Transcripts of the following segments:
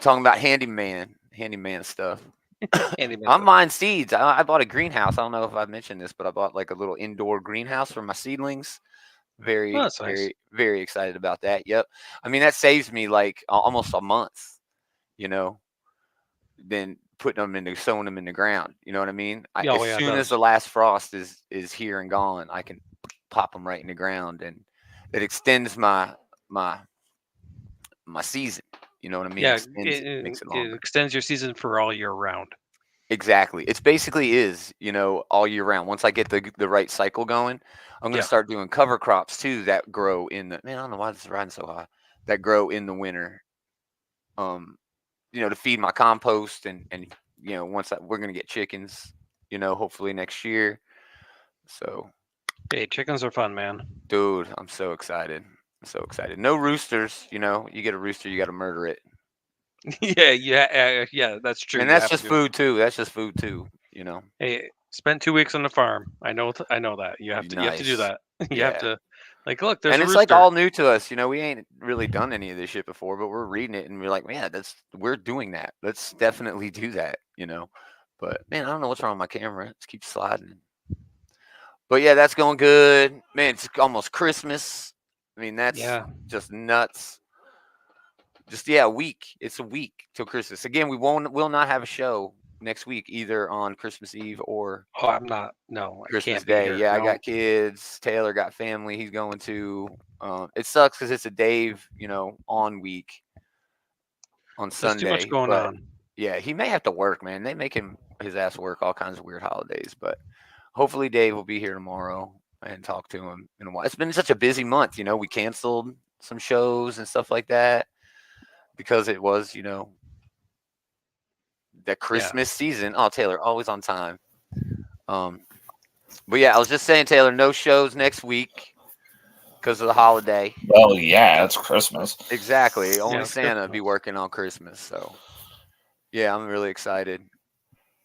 talking about handyman stuff. Anyway, I'm buying seeds. I bought a greenhouse. I don't know if I've mentioned this, but I bought like a little indoor greenhouse for my seedlings. oh, Very, that's nice. very, very excited about that. Yep. I mean, that saves me like almost a month, you know, than putting them into sowing them in the ground. You know what I mean? As Oh yeah, it soon as does. the last frost is here and gone, I can pop them right in the ground, and it extends my my season. You know what I mean? Yeah, Extends it, makes it it longer. extends your season for all year round. Exactly. It's basically is, all year round. Once I get the right cycle going, I'm gonna Yeah. start doing cover crops too that grow in the man, I don't know why this is riding so high. That grow in the winter. Um, to feed my compost and once we're gonna get chickens, hopefully next year. So, Hey, chickens are fun, man. dude, I'm so excited. I'm so excited. No roosters, you get a rooster, you gotta murder it. Yeah, that's true. And You that's have to just do it. food too. That's just food too. Hey, spend 2 weeks on the farm. I know that. You have to do Nice. that. You have Yeah. to, like, look, there's And a it's like rooster. all new to us. We ain't really done any of this shit before, but we're reading it and we're like, man, we're doing that. Let's definitely do that. But man, I don't know what's wrong with my camera. It keeps sliding. But yeah, that's going good. Man, it's almost Christmas. I mean, that's Yeah. just nuts. Just yeah, a week. It's a week till Christmas. Again, will not have a show next week either on Christmas Eve or Oh, I'm not. No, I Christmas can't be Day. here. Yeah, I No. got kids. Taylor got family. He's going to. It sucks because it's a Dave, on week on There's too much Sunday. going But on. yeah, he may have to work, man. They make his ass work all kinds of weird holidays. But hopefully Dave will be here tomorrow and talk to him in a while. It's been such a busy month. We canceled some shows and stuff like that because it was, the Yeah. Christmas season. Oh, Taylor, always on time. Um, but yeah, I was just saying, Taylor, no shows next week because of the holiday. Well, yeah, it's Christmas. Exactly. Yeah, Only it's Santa be Christmas. working on Christmas. So yeah, I'm really excited.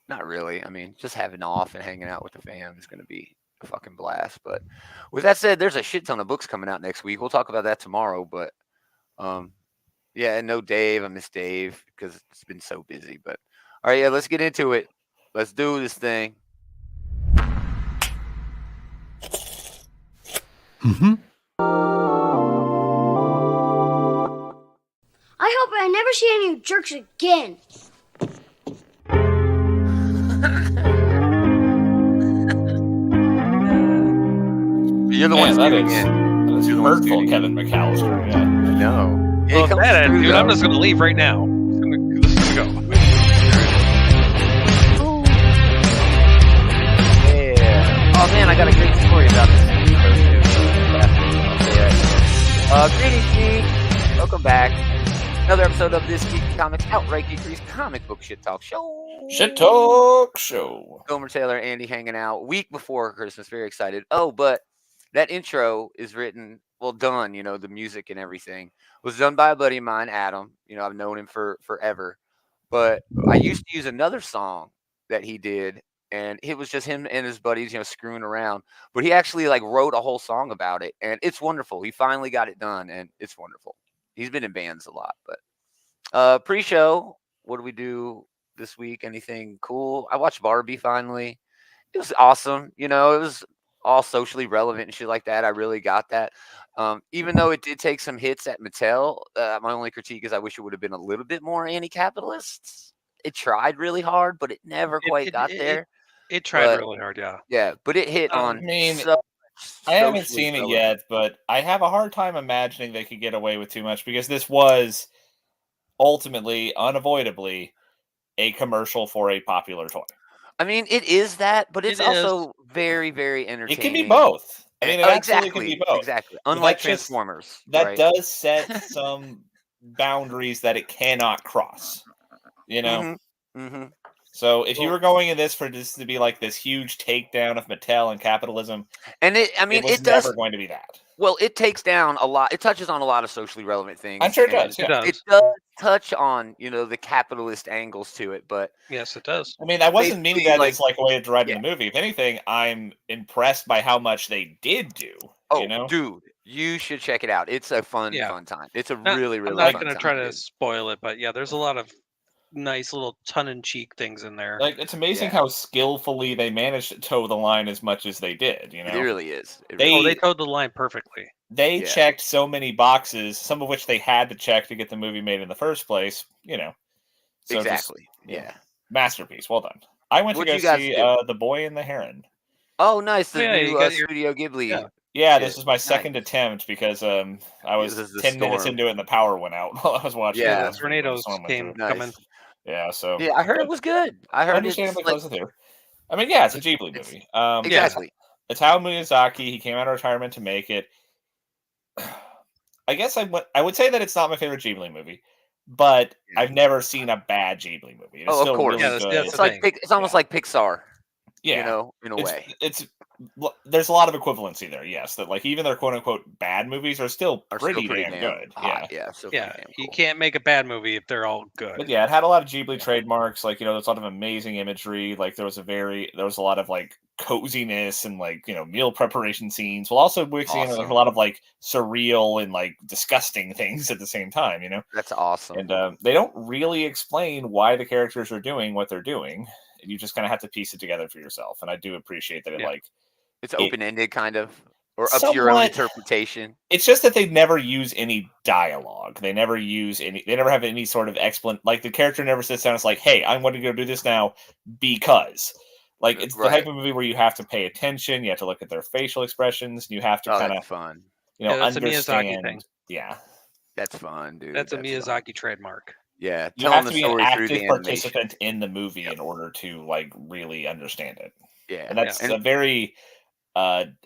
Not really. I mean, just having off and hanging out with the fam is going to be a fucking blast. But with that said, there's a shit ton of books coming out next week. We'll talk about that tomorrow. But um, yeah, and no Dave. I miss Dave because it's been so busy. But all right, yeah, let's get into it. Let's do this thing. Mm-hmm. I hope I never see any of you jerks again. You're the one Man, that shooting is it. that is You're the one hurtful, shooting it. Kevin McAllister. Yeah. No. Yeah, Well, he comes that, through, dude, I'm though. just gonna leave right now. This is gonna go. Yeah. Oh man, I got a great story about this episode too. Greetings, Geek. Welcome back. Another episode of this Geek Comics Outright Geekery's comic book shit talk show. Shit talk show. Gomer, Taylor, Andy hanging out week before Christmas. Very excited. Oh, but that intro is written, well, done. The music and everything was done by a buddy of mine, Adam. I've known him for forever. But I used to use another song that he did, and it was just him and his buddies, screwing around. But he actually wrote a whole song about it, and it's wonderful. He finally got it done, and it's wonderful. He's been in bands a lot, but pre-show, what do we do this week? Anything cool? I watched Barbie finally. It was awesome. It was all socially relevant and shit like that. I really got that. Even though it did take some hits at Mattel, my only critique is I wish it would have been a little bit more anti-capitalist. It tried really hard, but it never It quite it got it, it, there. it tried But really hard. Yeah. yeah, but it hit I on mean, so I haven't socially seen it relevant. yet, but I have a hard time imagining they could get away with too much because this was ultimately, unavoidably, a commercial for a popular toy. I mean, it is that, but it's It is. also very, very entertaining. It can be both. I mean, it absolutely can be both. Exactly. But Unlike that just- Transformers, That right? does set some boundaries that it cannot cross. Mm-hmm. So if you were going in this for this to be like this huge takedown of Mattel and capitalism, And it was does. never going to be that. Well, it takes down a lot. It touches on a lot of socially relevant things. I'm sure it and does. It Yeah. does. It does touch on the capitalist angles to it, but Yes, it does. I mean, I wasn't meaning basically, that as like a way to drive yeah. in the movie. If anything, I'm impressed by how much they did do. oh, dude, You should check it out. It's a fun Yeah. time. It's a Not, really, I'm really not fun going to time. try to dude. spoil it, but yeah, there's a lot of nice little tongue-in-cheek things in there. Like, it's amazing Yeah. how skillfully they managed to toe the line as much as they did. You It know, really is. It They- really They is. towed the line perfectly. they Yeah. checked so many boxes, some of which they had to check to get the movie made in the first place. You know, so Exactly. Just, you know, Yeah. masterpiece. Well done. I went What'd to go you guys see do? The Boy and the Heron. Oh, nice. Oh, The yeah, you new got your- Studio Ghibli. yeah. Yeah, shit. this is my second Nice. attempt because I was This is the 10 minutes storm. into it and the power went out while I was watching. Yeah. it. The When the tornadoes storm went came through. coming. Nice. Yeah, so Yeah, I heard it was good. I heard it's understandably like close to there. I mean, yeah, it's a Ghibli it's- movie. exactly. It's Hayao Miyazaki. He came out of retirement to make it. I guess I would say that it's not my favorite Ghibli movie, but Yeah. I've never seen a bad Ghibli movie. It's Oh, of still course. really Yeah, that's- good. that's It's the like thing. it's almost like Pixar. Yeah, You know, in a it's way. it's there's a lot of equivalency there. Yes, that like even their quote unquote bad movies are still Are still pretty pretty damn damn good. hot. Yeah. Still Yeah, pretty damn you cool. can't make a bad movie if they're all good. But yeah, it had a lot of Ghibli trademarks. Like, there's a lot of amazing imagery. Like, there was a lot of like coziness and like meal preparation scenes, while also mixing in like Awesome. a lot of like surreal and like disgusting things at the same time. That's awesome. And they don't really explain why the characters are doing what they're doing. You just kind of have to piece it together for yourself. And I do appreciate that Yeah. It's open ended, kind of, or up to your own Somewhat. interpretation. It's just that they never use any dialogue. They never have any sort of like the character never sits down and is like, hey, I'm going to go do this now because. Like, it's the Right. type of movie where you have to pay attention, you have to look at their facial expressions, and you have to Oh, kind of, that's fun. Yeah, that's a Miyazaki understand. thing. Yeah. That's fun, dude. That's a fun. Miyazaki trademark. Yeah, You telling have the to be an story through active the animation. participant in the movie in order to like really understand it. Yeah, And that's and a very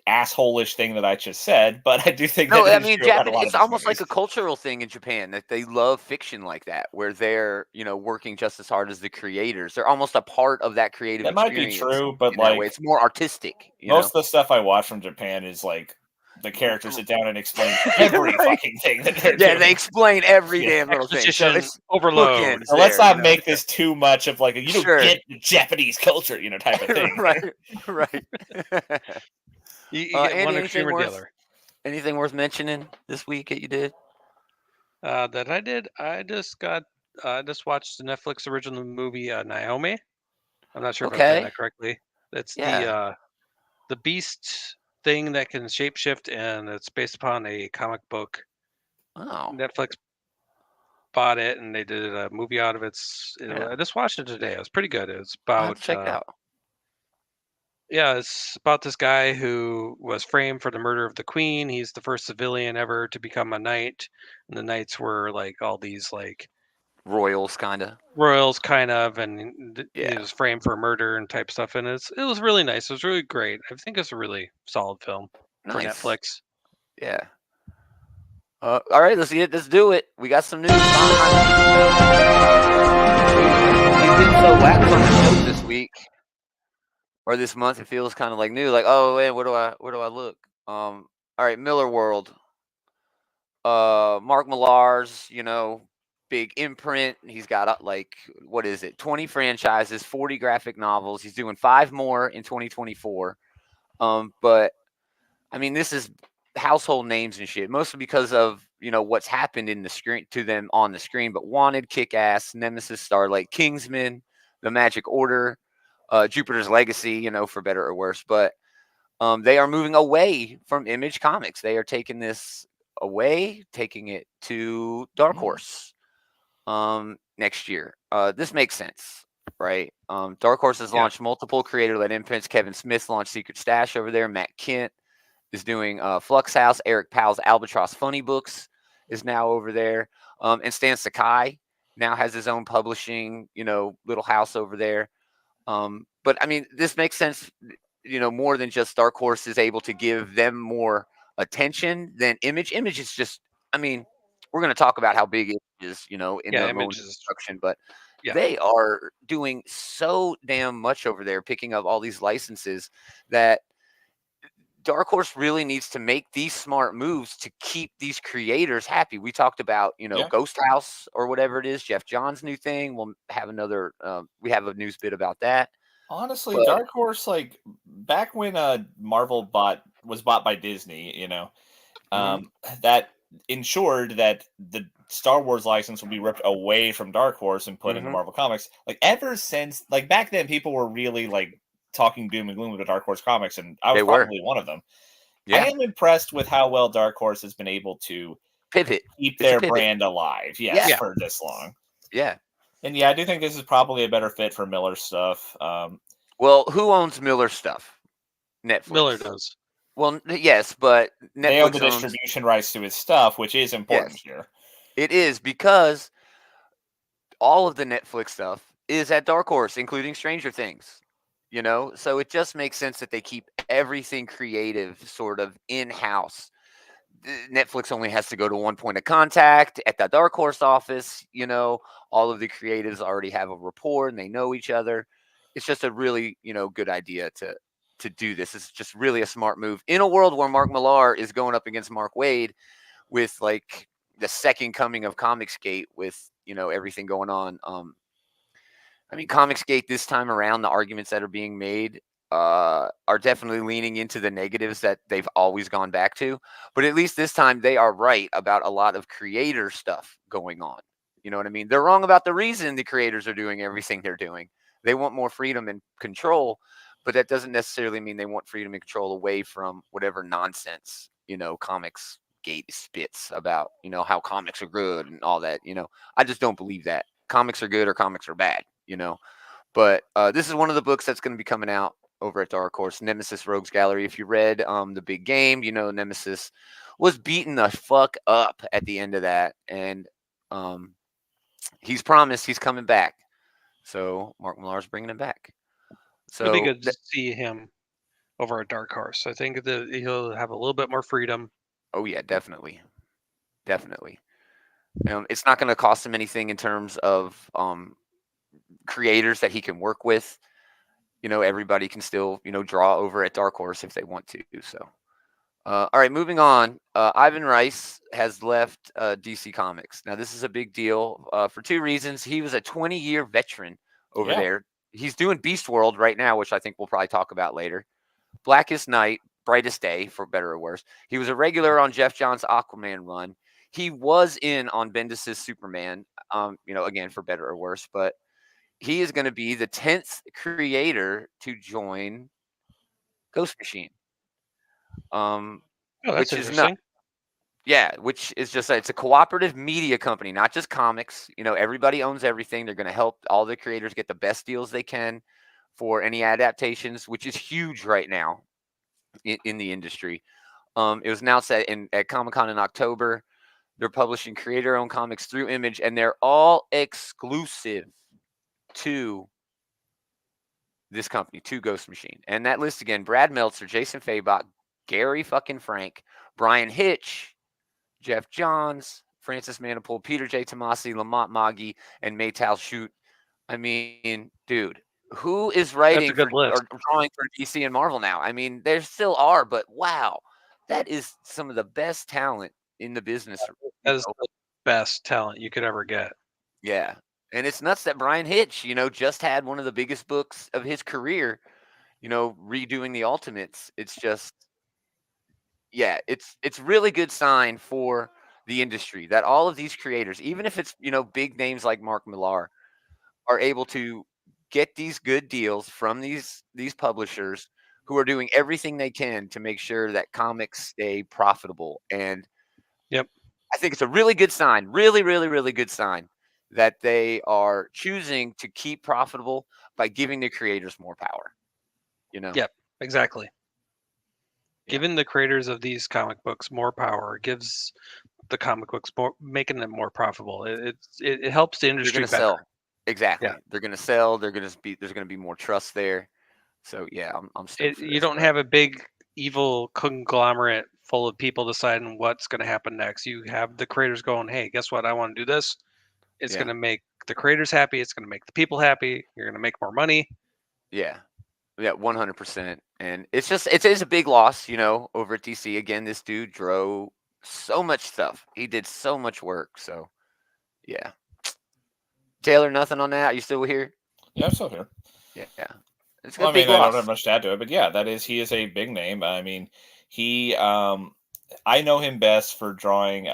asshole-ish thing that I just said, but I do think no, that I is mean, true about a lot it's of these almost like movies. a cultural thing in Japan that they love fiction like that, where they're working just as hard as the creators. They're almost a part of that creative That might be experience. true, but in that way. like It's more artistic. most of the stuff I watch from Japan is like the characters sit down and explain every Right. fucking thing that they're Yeah, doing. they explain every Yeah. damn little thing. So Exposition it's overload. bookends So let's there, not make this too much of like a you don't Sure. get the Japanese culture, type of thing. right, right. You get Andy, one extreme or the other. anything worth mentioning this week that you did? That I did. I just watched the Netflix original movie Naomi. I'm not sure if I'm saying Okay. that correctly. That's Yeah. the beast thing that can shapeshift, and it's based upon a comic book. Oh, Netflix bought it, and they did a movie out of it. Yeah. I just watched it today. It was pretty good. It's I'll have about to check it out. yeah, it's about this guy who was framed for the murder of the queen. He's the first civilian ever to become a knight, and the knights were like all these like Royals, kind of. royals kind of, and he Yeah. was framed for murder and type stuff, and it was really nice. It was really great. I think it's a really solid film for Nice. Netflix. Yeah. All right, let's do it. We got some news. We've been so lax on the show this week or this month. It feels kind of like new. Like, oh man, where do I look? All right, Miller World. Mark Millar's, big imprint. He's got like, what is it? 20 franchises, 40 graphic novels. He's doing 5 more in 2024. But I mean, this is household names and shit, mostly because of what's happened in the screen to them on the screen. But Wanted, Kick-Ass, Nemesis, Starlight, Kingsman, The Magic Order, Jupiter's Legacy, for better or worse. But they are moving away from Image Comics. They are taking this away, taking it to Dark Horse next year. This makes sense, right? Dark Horse has launched multiple creator-led imprints. Kevin Smith launched Secret Stash over there. Matt Kent is doing Flux House. Eric Powell's Albatross Funny Books is now over there. And Stan Sakai now has his own publishing, little house over there. But I mean, this makes sense, more than just Dark Horse is able to give them more attention than Image. Image is just, I mean, we're going to talk about how big it is, in the Image loan is construction, but yeah. they are doing so damn much over there, picking up all these licenses that Dark Horse really needs to make these smart moves to keep these creators happy. We talked about, Ghost House or whatever it is, Jeff John's new thing. We'll have another, we have a news bit about that. Honestly, But- Dark Horse, like back when Marvel was bought by Disney, that ensured that the Star Wars license would be ripped away from Dark Horse and put into Marvel Comics. Like ever since, like back then, people were really like talking doom and gloom about Dark Horse Comics, and I was They were. probably one of them. Yeah. I am impressed with how well Dark Horse has been able to Pivot. keep It's a their pivot. brand alive, yes, Yeah. for this long. Yeah. And yeah, I do think this is probably a better fit for Miller stuff. Well, who owns Miller stuff? Netflix. Miller does. Well, yes, but Netflix they own the owns, distribution rights to his stuff, which is important Yes. here. It is because all of the Netflix stuff is at Dark Horse, including Stranger Things. You know, so it just makes sense that they keep everything creative sort of in house. Netflix only has to go to one point of contact at the Dark Horse office. You know, all of the creatives already have a rapport and they know each other. It's just a really, good idea to do this. It's just really a smart move in a world where Mark Millar is going up against Mark Waid with like the second coming of Comicsgate with, everything going on. I mean, Comicsgate this time around, the arguments that are being made are definitely leaning into the negatives that they've always gone back to. But at least this time, they are right about a lot of creator stuff going on. You know what I mean? They're wrong about the reason the creators are doing everything they're doing. They want more freedom and control, but that doesn't necessarily mean they want freedom and control away from whatever nonsense, Comicsgate spits about, how comics are good and all that. I just don't believe that. Comics are good or comics are bad. But this is one of the books that's going to be coming out over at Dark Horse, Nemesis Rogues Gallery. If you read The Big Game, Nemesis was beaten the fuck up at the end of that. And he's promised he's coming back. So Mark Millar's bringing him back. So It'll be good to see him over at Dark Horse. I think that he'll have a little bit more freedom. Oh, yeah, definitely. Definitely. It's not going to cost him anything in terms of creators that he can work with. Everybody can still, draw over at Dark Horse if they want to. So, all right, moving on. Ivan Rice has left DC Comics. Now, this is a big deal for two reasons. He was a 20-year veteran over there. He's doing Beast World right now, which I think we'll probably talk about later. Blackest Night, Brightest Day, for better or worse. He was a regular on Jeff Johns' Aquaman run. He was in on Bendis' Superman, again, for better or worse, but he is going to be the 10th creator to join Ghost Machine. Oh, that's which is interesting. Yeah, which is just it's a cooperative media company, not just comics. Everybody owns everything. They're going to help all the creators get the best deals they can for any adaptations, which is huge right now in the industry. It was announced that at Comic-Con in October, they're publishing creator-owned comics through Image, and they're all exclusive to this company, to Ghost Machine. And that list again: Brad Meltzer, Jason Fabok, Gary fucking Frank, Brian Hitch, Jeff Johns, Francis Manapul, Peter J. Tomasi, Lamont Maggi, and Maytal Shoot. I mean, dude, who is writing good or list. drawing for DC and Marvel now? I mean, there still are, but wow, that is some of the best talent in the business. That is the best talent you could ever get. Yeah. And it's nuts that Brian Hitch, just had one of the biggest books of his career, redoing the Ultimates. It's just, yeah, it's really good sign for the industry that all of these creators, even if it's, big names like Mark Millar, are able to get these good deals from these publishers who are doing everything they can to make sure that comics stay profitable. And Yep. I think it's a really good sign, really, really, really good sign that they are choosing to keep profitable by giving the creators more power. Yep, exactly. Yeah. Giving the creators of these comic books more power gives the comic books more, making them more profitable. It helps the They're industry going to better. sell. Exactly. Yeah. They're going to sell. There's going to be more trust there. So yeah, I'm stoked for You this, don't but have a big evil conglomerate full of people deciding what's going to happen next. You have the creators going, "Hey, guess what? I want to do this. It's Yeah. going to make the creators happy. It's going to make the people happy. You're going to make more money." Yeah. Yeah, 100%. And it is a big loss, over at DC. Again, this dude drove so much stuff. He did so much work. So, yeah. Taylor, nothing on that? Are you still here? Yeah, I'm still here. Yeah. It's a Well, I big mean, I loss. don't have much to add to it, but yeah, he is a big name. I mean, he I know him best for drawing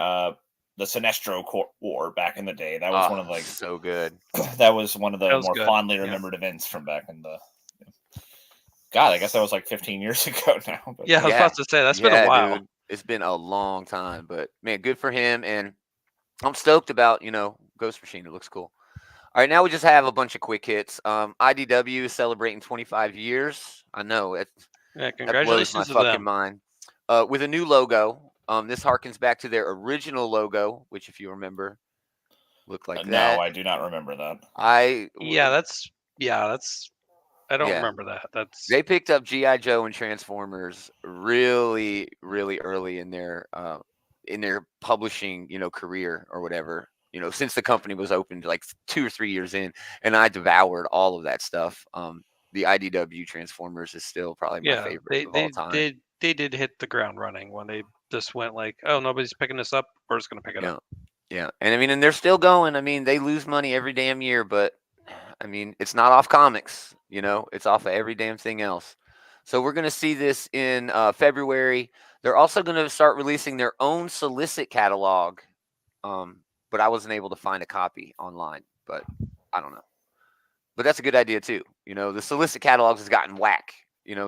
the Sinestro War back in the day. That was one of so good. that was one of That the was more good. fondly Yeah. remembered events from back in the. God, I guess that was like 15 years ago now. But Yeah, I was about to say that's been a while. Dude. It's been a long time, but man, good for him. And I'm stoked about, Ghost Machine. It looks cool. All right, now we just have a bunch of quick hits. IDW is celebrating 25 years. I know Yeah, that blows my congratulations to fucking them. mind. With a new logo. This harkens back to their original logo, which, if you remember, looked like no, that. I do not remember that. Yeah, that's I don't Yeah. remember that. That's They picked up GI Joe and Transformers really, really early in their publishing, career or whatever. Since the company was opened like 2 or 3 years in, and I devoured all of that stuff. The IDW Transformers is still probably my yeah. favorite They of all they time. did hit the ground running when they just went like, oh, nobody's picking this up. We're just gonna pick it Yeah, up. yeah, and I mean, and they're still going. I mean, they lose money every damn year, but I mean, it's not off comics. It's off of every damn thing else. So we're gonna see this in February. They're also gonna start releasing their own solicit catalog. But I wasn't able to find a copy online. But I don't know. But that's a good idea too. The solicit catalogs has gotten whack.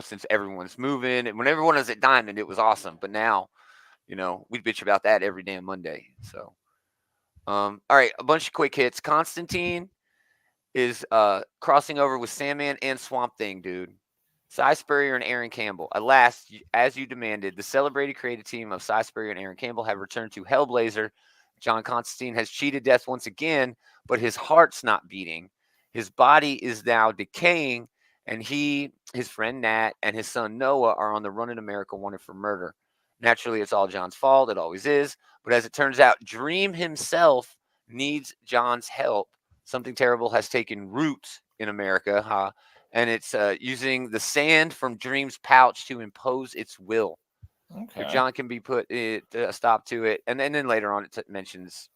Since everyone's moving, and when everyone was at Diamond, it was awesome. But now, we bitch about that every damn Monday. So, all right, a bunch of quick hits. Constantine is crossing over with Sandman and Swamp Thing, dude. Cy Spurrier and Aaron Campbell. At last, as you demanded, the celebrated creative team of Cy Spurrier and Aaron Campbell have returned to Hellblazer. John Constantine has cheated death once again, but his heart's not beating. His body is now decaying, and he, his friend Nat, and his son Noah are on the run in America wanted for murder. Naturally, it's all John's fault. It always is. But as it turns out, Dream himself needs John's help. Something terrible has taken root in America, and it's using the sand from Dream's pouch to impose its will. So Okay. John can be put a stop to it, and then later on it mentions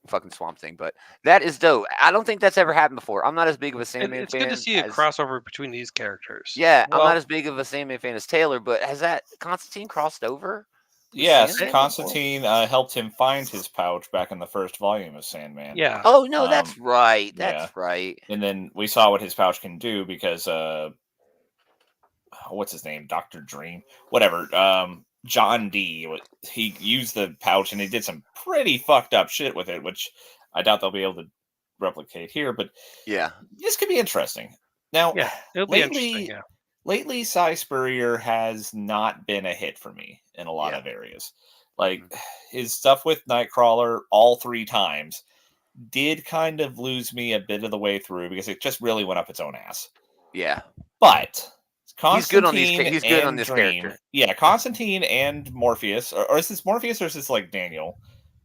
fucking Swamp Thing. But that is dope. I don't think that's ever happened before. I'm not as big of a Sandman It's fan good to see a as crossover between these characters. yeah. I'm not Well, as big of a Sandman fan as Taylor, but has that Constantine crossed over? with yes, Sandman before? Constantine helped him find his pouch back in the first volume of Sandman. Yeah. Oh no, that's right. yeah. That's right. And then we saw what his pouch can do because what's his name? Dr. Dream. Whatever. John D. He used the pouch and he did some pretty fucked up shit with it, which I doubt they'll be able to replicate here, but Yeah. this could be interesting. Now, Yeah. It'll be interesting. Yeah. lately, Cy Spurrier has not been a hit for me in a lot Yeah. of areas. Like his stuff with Nightcrawler all 3 times did kind of lose me a bit of the way through because it just really went up its own ass. Yeah. But He's good on these. Constantine He's good on and this Dream, character. yeah, Constantine and Morpheus, or is this Morpheus or is this like Daniel?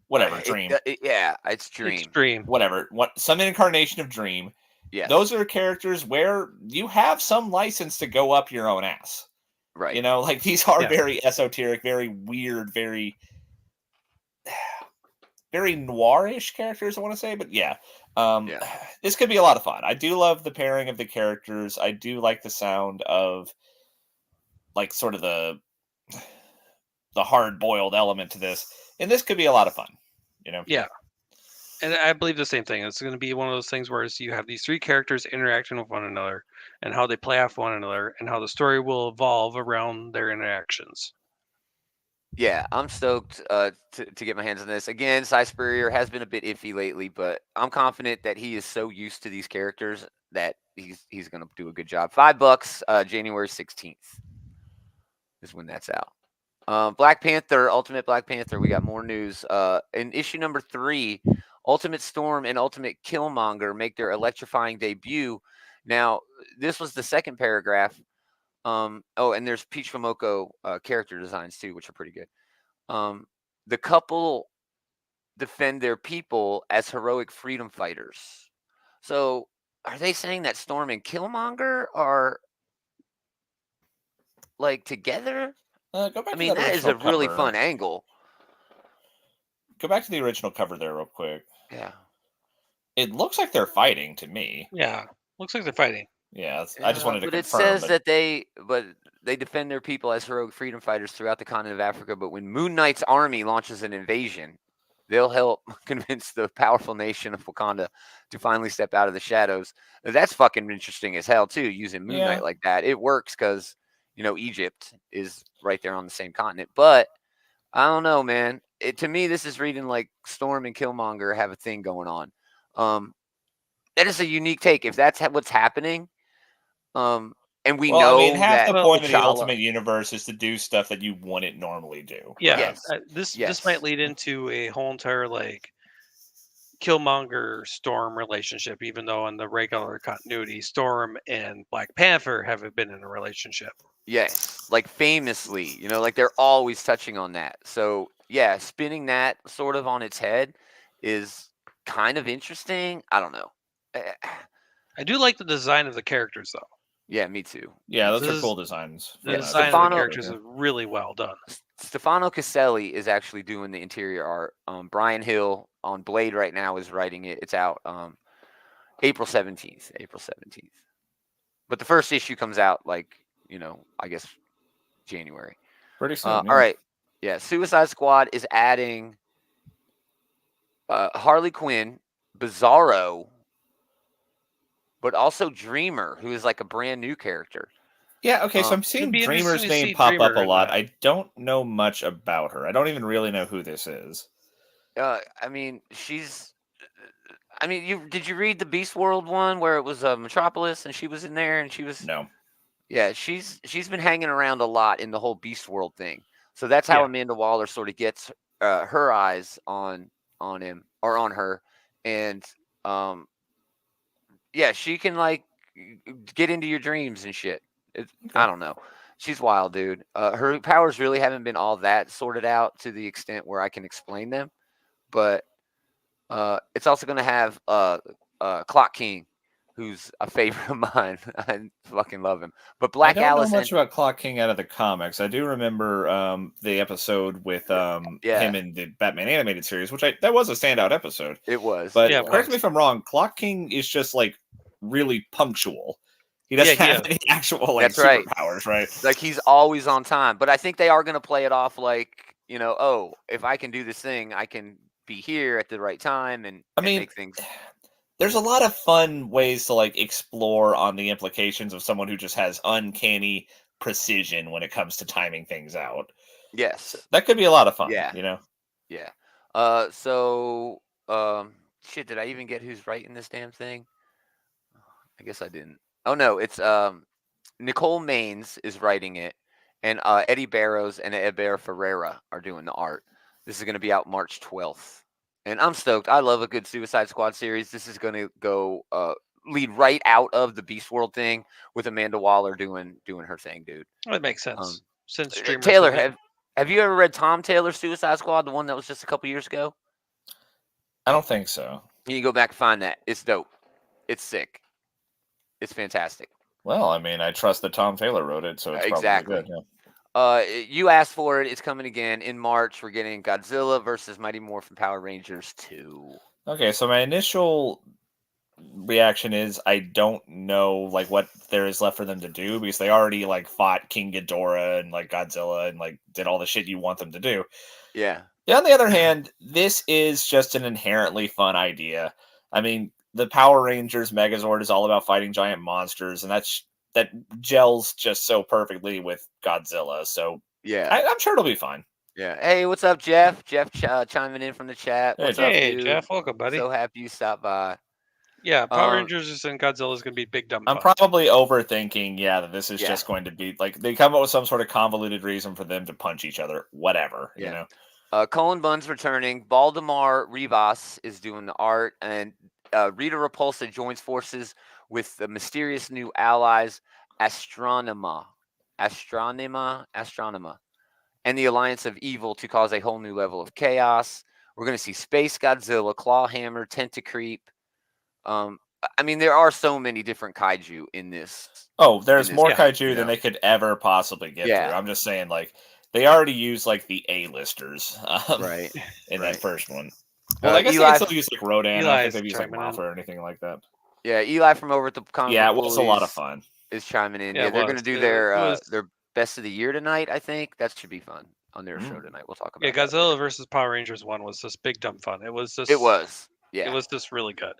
Whatever, Dream, Yeah, it's Dream. It's Dream. whatever, some incarnation of Dream. Yes. Those are characters where you have some license to go up your own ass. right. Like these are Yeah. very esoteric, very weird, very noirish characters, I want to say, but yeah. This could be a lot of fun. I do love the pairing of the characters. I do like the sound of like sort of the hard-boiled element to this, and this could be a lot of fun. Yeah. And I believe the same thing. It's going to be one of those things where you have these 3 characters interacting with one another and how they play off one another and how the story will evolve around their interactions. Yeah, I'm stoked to get my hands on this. Again, Cy Spurrier has been a bit iffy lately, but I'm confident that he is so used to these characters that he's going to do a good job. $5, January 16th is when that's out. Black Panther, Ultimate Black Panther. We got more news. In issue number 3, Ultimate Storm and Ultimate Killmonger make their electrifying debut. Now, this was the second paragraph. And there's Peach Momoko character designs too, which are pretty good. The couple defend their people as heroic freedom fighters. So, are they saying that Storm and Killmonger are like together? Go back I mean, to that is a really fun angle. Go back to the original cover there real quick. Yeah. It looks like they're fighting to me. Yeah. Looks like they're fighting. Yeah, I just wanted to but it confirm. says that they defend their people as heroic freedom fighters throughout the continent of Africa. But when Moon Knight's army launches an invasion, they'll help convince the powerful nation of Wakanda to finally step out of the shadows. That's fucking interesting as hell too. Using Moon Knight like that, it works because Egypt is right there on the same continent. But I don't know, man. To me, this is reading like Storm and Killmonger have a thing going on. That is a unique take. If that's what's happening, and we Well, I mean, know half that the point of the T'Challa, Ultimate Universe is to do stuff that you wouldn't normally do. Yeah, Yes. this might lead into a whole entire like Killmonger Storm relationship, even though in the regular continuity, Storm and Black Panther haven't been in a relationship. Yes, like famously, like they're always touching on that. So yeah, spinning that sort of on its head is kind of interesting. I don't know. I do like the design of the characters, though. Yeah, me too. Yeah, those This are is- cool designs. The Yeah, design of the Stefano- characters is really well done. Stefano Caselli is actually doing the interior art. Brian Hill on Blade right now is writing it. It's out April 17th. April 17th. But the first issue comes out like, I guess January. Pretty soon. All right. Yeah, Suicide Squad is adding Harley Quinn, Bizarro, but also Dreamer, who is like a brand new character. Yeah, okay, so I'm seeing be interesting Dreamer's to name see pop Dreamer up a in lot. that. I don't know much about her. I don't even really know who this is. I mean, did you read the Beast World one where it was Metropolis and she was in there and she was No. Yeah, she's been hanging around a lot in the whole Beast World thing. So that's how Yeah. Amanda Waller sort of gets her eyes on him or on her, and yeah, she can like get into your dreams and shit. I don't know. She's wild, dude. Her powers really haven't been all that sorted out to the extent where I can explain them, but it's also going to have Clock King, who's a favorite of mine. I fucking love him. But Black I don't Alice know much about Clock King out of the comics. I do remember the episode with him in the Batman animated series, which that was a standout episode. It was. But Yeah, correct me if I'm wrong, Clock King is just like really punctual. He doesn't have any actual like superpowers, right? Like he's always on time. But I think they are going to play it off like, if I can do this thing, I can be here at the right time and make things. There's a lot of fun ways to like explore on the implications of someone who just has uncanny precision when it comes to timing things out. Yes. That could be a lot of fun, Yeah. Yeah. Shit, did I even get who's writing this damn thing? I guess I didn't. Oh no, it's Nicole Maines is writing it, and Eddie Barrows and Eber Ferreira are doing the art. This is going to be out March 12th. And I'm stoked. I love a good Suicide Squad series. This is going to go lead right out of the Beast World thing with Amanda Waller doing her thing, dude. That makes sense. Since Taylor, have you ever read Tom Taylor's Suicide Squad, the one that was just a couple years ago? I don't think so. You can go back and find that. It's dope. It's sick. It's fantastic. Well, I mean, I trust that Tom Taylor wrote it, so it's probably good. Yeah. You asked for it. It's coming again in March. We're getting Godzilla versus Mighty Morphin Power Rangers 2. Okay, so my initial reaction is I don't know like what there is left for them to do because they already like fought King Ghidorah and like Godzilla and like did all the shit you want them to do. Yeah. On the other hand, this is just an inherently fun idea. I mean, the Power Rangers Megazord is all about fighting giant monsters, and that gels just so perfectly with Godzilla. So yeah, I'm sure it'll be fine. Yeah. Hey, what's up, Jeff? Jeff chiming in from the chat. What's up, hey, dude? Jeff, welcome, buddy. So happy you stopped by. Yeah, Power Rangers and Godzilla is going to be big dumb fun. I'm probably overthinking, that this is just going to be like they come up with some sort of convoluted reason for them to punch each other. Whatever, you know. Cullen Bunn's returning. Baldemar Rivas is doing the art, and Rita Repulsa joins forces with the mysterious new allies Astronema, and the Alliance of Evil to cause a whole new level of chaos. We're going to see Space Godzilla, Clawhammer, Tentacreep. I mean, there are so many different kaiju in this. Oh, there's more kaiju than they could ever possibly get through. I'm just saying, like, they already use like the A-listers, in that first one. Well, I guess they still use like Rodan. I don't think they've used like Mothra or anything like that. Yeah, Eli from over at the comic Yeah, book it was a lot of bullies fun. is chiming in. Yeah, Yeah, it they're gonna was. do It was. their best of the year tonight. I think that should be fun on their show Mm. tonight. We'll talk Yeah, about that later. Godzilla versus Power Rangers one was just big dumb fun. It was just. It was, It yeah. was just really good.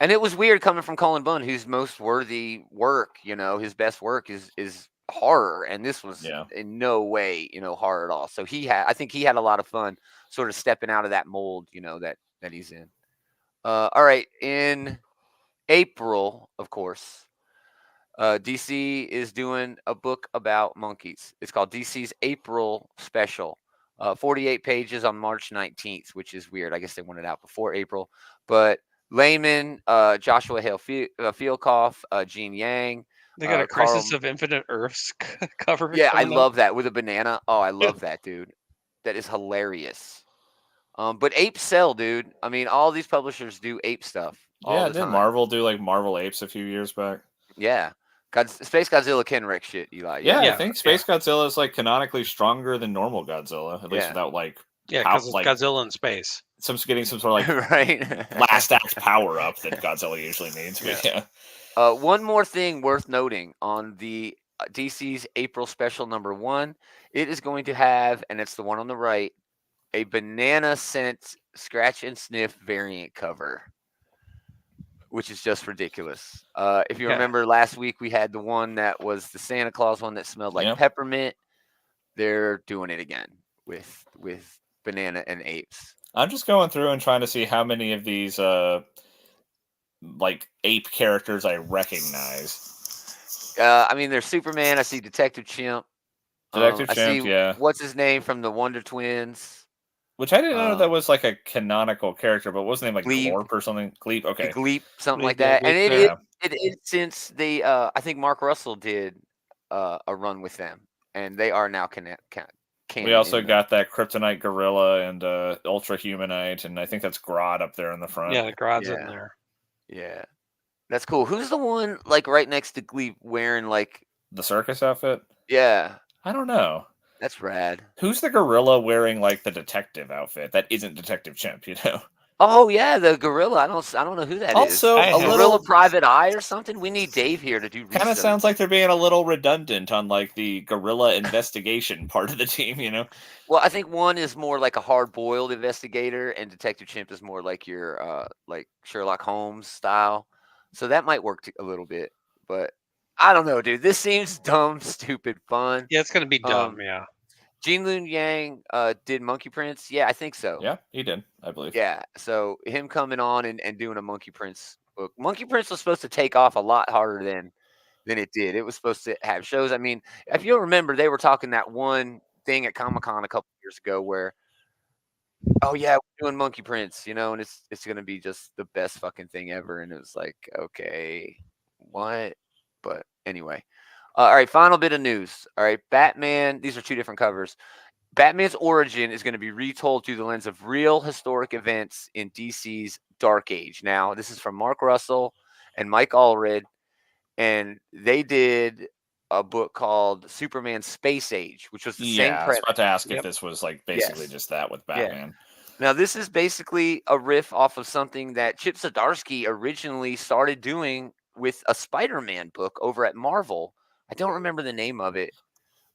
And it was weird coming from Colin Bunn, whose most worthy work, his best work is horror, and this was Yeah. in no way, horror at all. So I think he had a lot of fun, sort of stepping out of that mold, that he's in. All right, in April, of course, DC is doing a book about monkeys. It's called DC's April Special. 48 pages on March 19th, which is weird. I guess they wanted it out before April. But Layman, Joshua Hale Fielkoff, Gene Yang, They got a Carl. Crisis of Infinite Earths cover. Yeah, I coming love that with a banana. Oh, I love that, dude. That is hilarious. But apes sell, dude. I mean, all these publishers do ape stuff all Yeah, the did time. Marvel do like Marvel Apes a few years back? Yeah. Space Godzilla can wreck shit, Eli. Yeah, I Yeah, think Space Godzilla is like canonically stronger than normal Godzilla, at least Yeah. without like Yeah, how- because it's like Godzilla in space. getting some sort of like right. last act power up that Godzilla usually needs. But yeah. One more thing worth noting on the DC's April special #1, it is going to have, and it's the one on the right, a banana scent scratch and sniff variant cover, which is just ridiculous. If you Yeah. remember last week, we had the one that was the Santa Claus one that smelled like Yeah. peppermint. They're doing it again with banana and apes. I'm just going through and trying to see how many of these like ape characters I recognize. I mean, there's Superman. I see Detective Chimp. Detective I Chimp, see yeah. what's his name from the Wonder Twins. Which I didn't know that was like a canonical character, but wasn't name like Gleep. Glorp or something? Gleep, okay. Gleep, something like Gleep, yeah, that. And Gleep, it is since I think Mark Russell did a run with them, and they are now canon. We also got that Kryptonite Gorilla and Ultra Humanite, and I think that's Grodd up there in the front. Yeah, the Grodd's in there. Yeah, that's cool. Who's the one like right next to Gleep wearing like the circus outfit? Yeah, I don't know. That's rad. Who's the gorilla wearing like the detective outfit that isn't Detective Chimp? You know. Oh yeah, the gorilla. I don't know who that is. Also, a little private eye or something. We need Dave here to do research. Kind of sounds like they're being a little redundant on like the gorilla investigation part of the team. You know. Well, I think one is more like a hard-boiled investigator, and Detective Chimp is more like your like Sherlock Holmes style. So that might work a little bit, but I don't know, dude. This seems dumb, stupid, fun. Yeah, it's gonna be dumb. Yeah. Gene Luen Yang did Monkey Prince. Yeah, I think so. Yeah, he did, I believe. Yeah, so him coming on and doing a Monkey Prince book. Monkey Prince was supposed to take off a lot harder than it did. It was supposed to have shows. I mean, if you'll remember, they were talking that one thing at Comic-Con a couple years ago where, oh yeah, we're doing Monkey Prince, and it's gonna be just the best fucking thing ever. And it was like, okay, what? But anyway. All right, final bit of news. All right, Batman. These are two different covers. Batman's origin is going to be retold through the lens of real historic events in DC's Dark Age. Now, this is from Mark Russell and Mike Allred, and they did a book called Superman Space Age, which was the same I was about to ask if this was like basically just that with Batman. Yeah. Now, this is basically a riff off of something that Chip Zdarsky originally started doing with a Spider-Man book over at Marvel. I don't remember the name of it,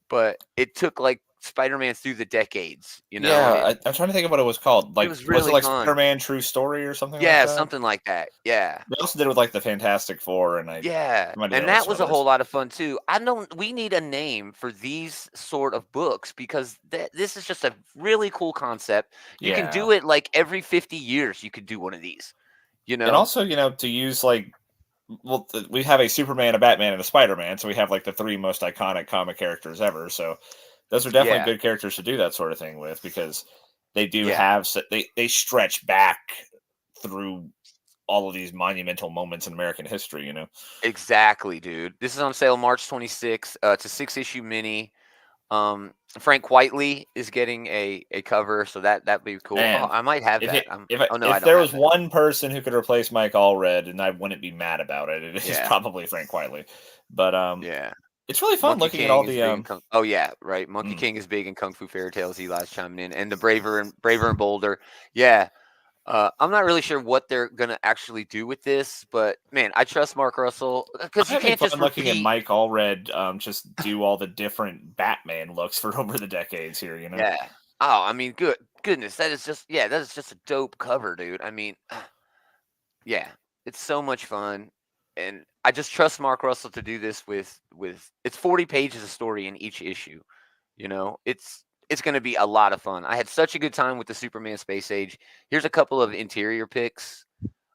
but it took like Spider-Man through the decades, Yeah, I'm trying to think of what it was called. Like, it was really like fun. Spider-Man True Story or something? Yeah, like that? something like that. Yeah. They also did it with like the Fantastic Four, and and that was a whole lot of fun too. We need a name for these sort of books because this is just a really cool concept. You can do it like every 50 years. You could do one of these, And also, to use like. Well, we have a Superman, a Batman, and a Spider-Man, so we have like the three most iconic comic characters ever. So those are definitely good characters to do that sort of thing with because they do have they stretch back through all of these monumental moments in American history. Exactly, dude. This is on sale March 26th. It's a 6-issue mini. Frank Whiteley is getting a cover, so that'd be cool. Man, I might have that. If there was one person who could replace Mike Allred, and I wouldn't be mad about it, it is probably Frank Whiteley. But it's really fun Monkey looking King at all the. oh yeah, right. Monkey King is big in Kung Fu Fairy Tales. Eli's chiming in, and the Braver and Bolder. Yeah, I'm not really sure what they're gonna actually do with this, but man, I trust Mark Russell because I'm you having can't just fun looking at repeat. Mike Allred just do all the different Batman looks for over the decades here, you know? Yeah. Oh, I mean, goodness, that is just that is just a dope cover, dude. I mean, yeah, it's so much fun, and I just trust Mark Russell to do this with it's 40 pages of story in each issue. You know, it's going to be a lot of fun. I had such a good time with the Superman Space Age. Here's a couple of interior pics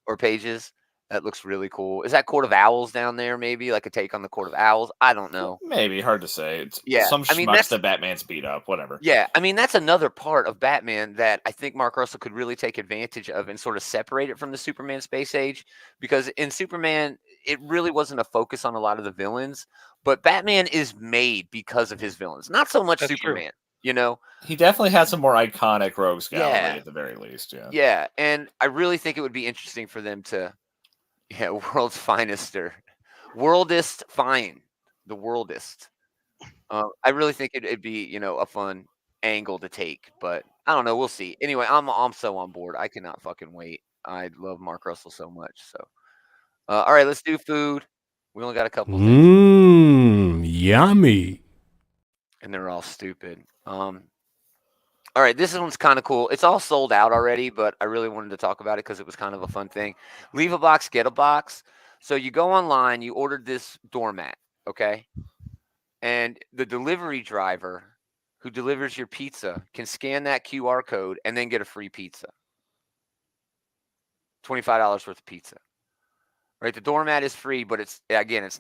or pages. That looks really cool. Is that Court of Owls down there? Maybe like a take on the Court of Owls. I don't know. Maybe, hard to say. It's Yeah, some I mean schmucks that Batman's beat up, whatever. that's another part of Batman that I think Mark Russell could really take advantage of and sort of separate it from the Superman Space Age, because in Superman it really wasn't a focus on a lot of the villains, but Batman is made because of his villains, not so much That's true. Superman. You know, He definitely has some more iconic rogues gallery Yeah. at the very least, yeah. yeah, and I really think it would be interesting for them to, world's finest or worldist fine, the worldist. I really think it'd be, a fun angle to take, but I don't know. We'll see. Anyway, I'm so on board. I cannot fucking wait. I love Mark Russell so much. So, all right, let's do food. We only got a couple things, Yummy. and they're all stupid. All right, this one's kind of cool. It's all sold out already, but I really wanted to talk about it because it was kind of a fun thing. Leave a box, get a box. So you go online, you ordered this doormat, okay? And the delivery driver who delivers your pizza can scan that QR code and then get a free pizza. $25 worth of pizza. Right? The doormat is free, but it's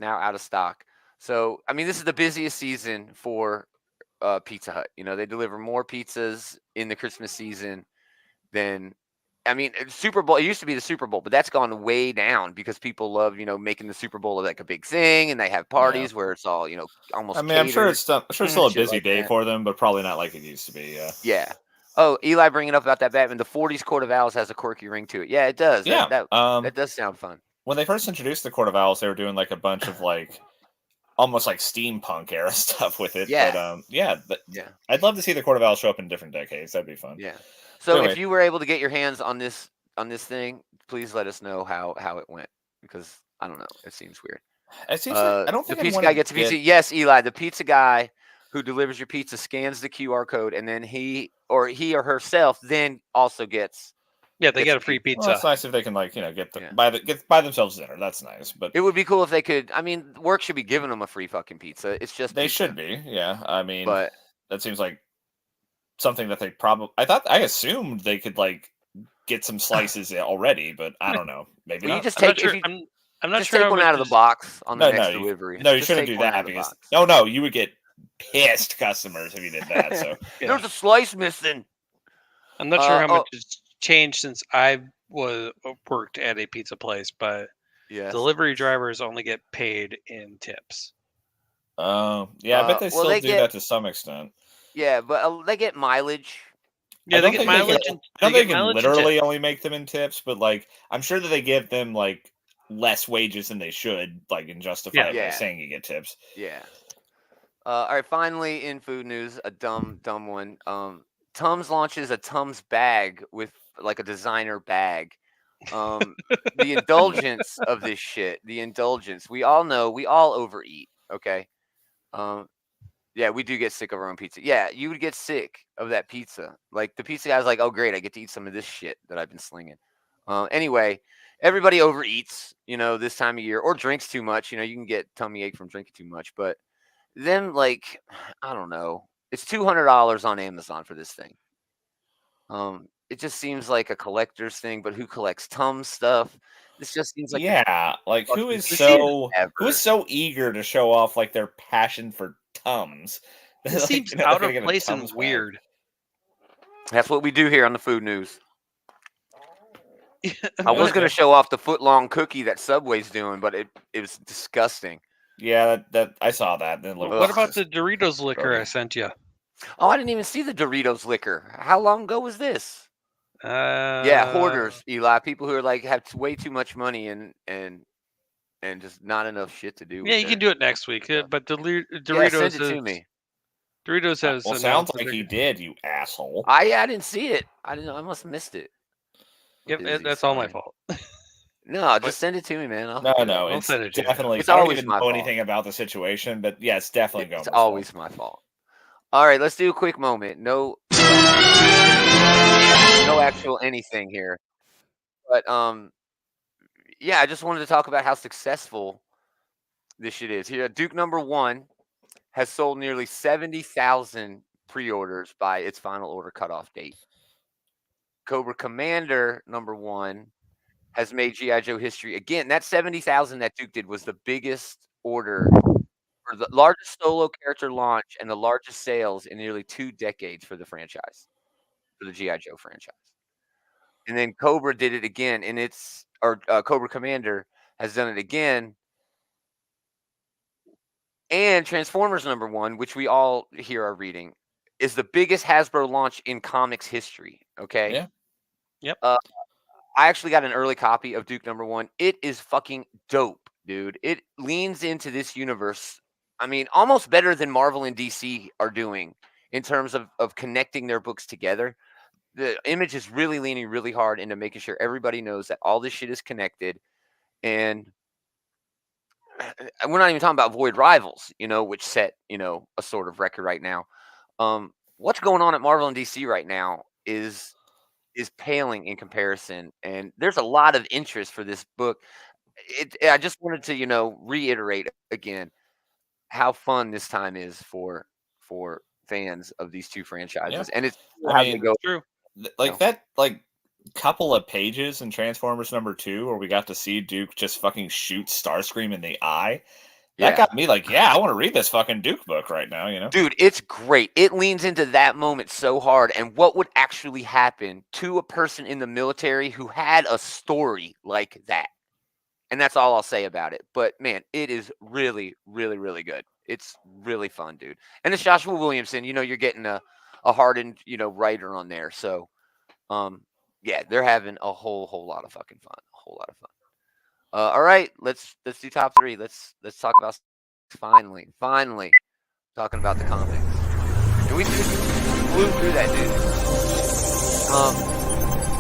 now out of stock. So, I mean, this is the busiest season for Pizza Hut. They deliver more pizzas in the Christmas season than Super Bowl. It used to be the Super Bowl, but that's gone way down because people love, making the Super Bowl like a big thing, and they have parties where it's all, almost. I mean, I'm sure catered. it's still a shit busy like day that. for them, but probably not like it used to be, yeah. Yeah. Oh, Eli bringing up about that Batman. The 40s Court of Owls has a quirky ring to it. Yeah, it does. Yeah. That does sound fun. When they first introduced the Court of Owls, they were doing like a bunch of like almost like steampunk era stuff with it. Yeah. But Yeah. I'd love to see the Court of Owls show up in different decades. That'd be fun. Yeah. So Anyway. if you were able to get your hands on this thing, please let us know how it went, because I don't know. It seems weird. It seems like I don't think the pizza I'd guy wanna gets a pizza. get- Yes, Eli, the pizza guy who delivers your pizza scans the QR code, and then he or herself then also gets. Yeah, they Gets get a a free Well, it's pizza. nice if they can get Yeah. buy themselves dinner. That's nice, but It would be cool if they could. I mean, work should be giving them a free fucking pizza. It's just they pizza. should be. Yeah, I mean, But that seems like something that they probably. I assumed they could like get some slices already, but I don't know. Maybe Well, you not. just I'm not take sure. if you I'm not just sure take how one much out of the is- box on the No, next no, delivery. No, you Just shouldn't take do one out that of the because box. no, you would get pissed customers if you did that. So Yeah. There's a slice missing. I'm not sure how oh. much has changed since I worked at a pizza place, but Yes. delivery drivers only get paid in tips. yeah, I bet they well, still they do get- that to some extent. Yeah, but they get mileage. Yeah, I they don't get think they mileage. can- and I don't they think get they can mileage and literally tips. only make them in tips, but like I'm sure that they give them like less wages than they should, like and justify it by Yeah. saying you get tips. Yeah. All right. Finally, in food news, a dumb one. Tums launches a Tums bag with like a designer bag. The indulgence of this shit. The indulgence. We all know. We all overeat. Okay. Yeah, we do get sick of our own pizza. Yeah, you would get sick of that pizza. Like the pizza guy's like, oh great, I get to eat some of this shit that I've been slinging. Anyway, everybody overeats, this time of year, or drinks too much. You can get tummy ache from drinking too much. But then, like, I don't know, it's $200 on Amazon for this thing. It just seems like a collector's thing. But who collects Tums stuff? This just seems like Yeah, like who is fucking so eager to show off like their passion for Tums? This Like, seems they're out gonna of get a place and Tums bag. weird. That's what we do here on the food news. I I was going to show off the foot-long cookie that Subway's doing, but it was disgusting. Yeah, that I saw that. Then What about the Doritos liquor I sent you? Oh, I didn't even see the Doritos liquor. How long ago was this? Yeah, hoarders, Eli. People who are like have way too much money and just not enough shit to do. Yeah, you can do it next week. But Doritos send it to me. Doritos has. Well, sounds like he did, you asshole. I didn't see it. I must have missed it. Yep, Busy that's all my sign. fault. No, But- just send it to me, man. I'll No, hook it no, up. I'll it's send it to you. definitely. It's I don't always even my know fault. anything about the situation, but yeah, it's definitely It's Gomer's always fault. my fault. All right, let's do a quick moment. No actual anything here, but yeah, I just wanted to talk about how successful this shit is. Here, Duke number 1 has sold nearly 70,000 pre-orders by its final order cutoff date. Cobra Commander number 1 has made GI Joe history again. That 70,000 that Duke did was the biggest order for the largest solo character launch and the largest sales in nearly 2 decades for the franchise, for the GI Joe franchise. And then Cobra did it again, and Cobra Commander has done it again. And Transformers number 1, which we all here are reading, is the biggest Hasbro launch in comics history. Okay. Yeah. Yep. I actually got an early copy of Duke number 1. It is fucking dope, dude. It leans into this universe. I mean, almost better than Marvel and DC are doing in terms of connecting their books together. The Image is really leaning really hard into making sure everybody knows that all this shit is connected. And we're not even talking about Void Rivals, which set, a sort of record right now. What's going on at Marvel and DC right now is paling in comparison, and there's a lot of interest for this book. I just wanted to, reiterate again how fun this time is for fans of these two Yeah. franchises, and it's cool I how they mean, go. True. like that, like couple of pages in Transformers number 2 where we got to see Duke just fucking shoot Starscream in the eye. That Yeah, got me like, yeah, I want to read this fucking Duke book right now, you know? dude, it's great. It leans into that moment so hard, and what would actually happen to a person in the military who had a story like that. And that's all I'll say about it. But man, it is really, really, really good. It's really fun, dude. And it's Joshua Williamson. You're getting a hardened, writer on there. So yeah, they're having a whole lot of fucking fun. A whole lot of fun. All right, let's do top 3. Let's talk about finally talking about the comics. And we flew through that, dude.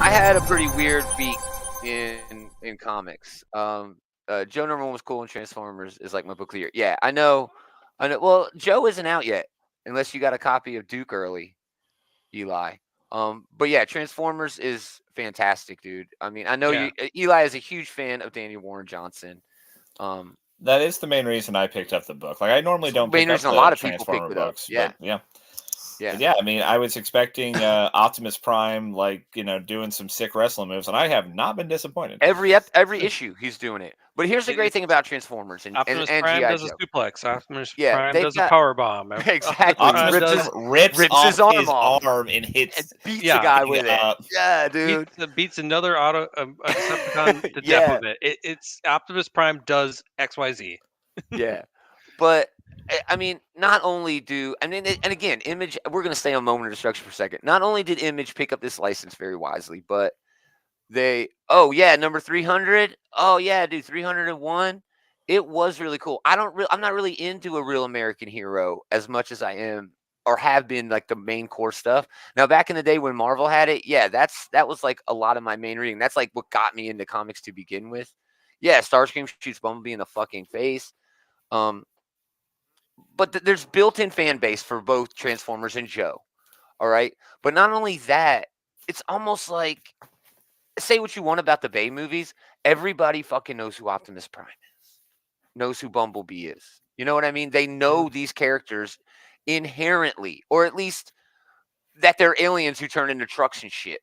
I had a pretty weird week in comics. Joe number 1 was cool, and Transformers is like my book of the year. Yeah, I know. Well, Joe isn't out yet, unless you got a copy of Duke early, Eli. But yeah, Transformers is fantastic, dude. I mean, I know Yeah. Eli is a huge fan of Daniel Warren Johnson. That is the main reason I picked up the book. Like, I normally don't Main pick up reason a the lot of people Transformer picked it up. books, Yeah, but yeah. yeah. But yeah, I mean, I was expecting Optimus Prime, like, doing some sick wrestling moves, and I have not been disappointed. Every issue he's doing it. But here's the great thing about Transformers and Optimus and Prime GI does Joe. a suplex. Optimus Yeah, Prime they've does a got- power bomb. Exactly. Prime Optimus does Prime rips rips off his arm his off. arm and and hits beats Yeah. the guy thing with it. up. Yeah, dude. beats another a Decepticon to death Yeah. with it. It's Optimus Prime does XYZ. Yeah. But I mean, not only and again, Image. We're gonna stay on Moment of Destruction for a second. Not only did Image pick up this license very wisely, but oh yeah, number 300. Oh yeah, dude, 301. It was really cool. I'm not really into a real American hero as much as I am or have been like the main core stuff. Now back in the day when Marvel had it, yeah, that was like a lot of my main reading. That's like what got me into comics to begin with. Yeah, Starscream shoots Bumblebee in the fucking face. But there's built-in fan base for both Transformers and Joe. All right. But not only that, it's almost like, say what you want about the Bay movies, everybody fucking knows who Optimus Prime is, knows who Bumblebee is. You know what I mean? They know these characters inherently, or at least that they're aliens who turn into trucks and shit.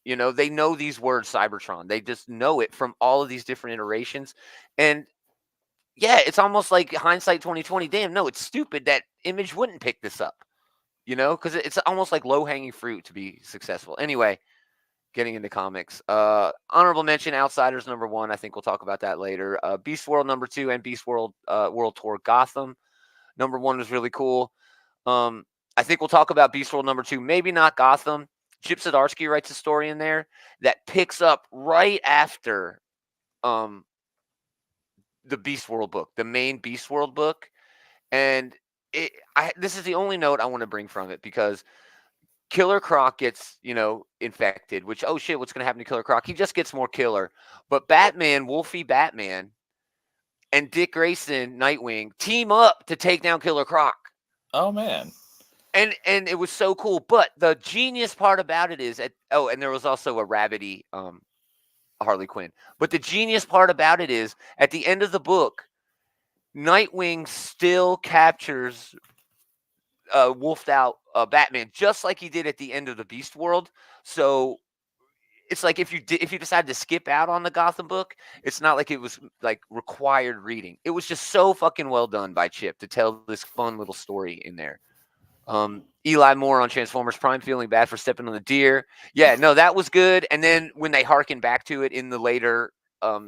They know these words, Cybertron. They just know it from all of these different iterations. And yeah, it's almost like hindsight 2020. Damn, no, it's stupid that Image wouldn't pick this up, because it's almost like low-hanging fruit to be successful. Anyway, getting into comics. Honorable mention, Outsiders number 1. I think we'll talk about that later. Beast World number 2 and Beast World World Tour Gotham. Number 1 was really cool. I think we'll talk about Beast World number 2. Maybe not Gotham. Chip Zdarsky writes a story in there that picks up right after the Beast World book, the main Beast World book. And this is the only note I want to bring from it, because Killer Croc gets, infected, which, oh shit, what's going to happen to Killer Croc? He just gets more killer. But Batman, Wolfie Batman, and Dick Grayson, Nightwing, team up to take down Killer Croc. Oh, man. And it was so cool. But the genius part about it is, and there was also a rabbity Harley Quinn. But the genius part about it is, at the end of the book, Nightwing still captures wolfed out Batman, just like he did at the end of the Beast World. So it's like if you decided to skip out on the Gotham book, it's not like it was like required reading. It was just so fucking well done by Chip to tell this fun little story in there. Eli Moore on Transformers Prime feeling bad for stepping on the deer. Yeah, no, that was good. And then when they harken back to it in the later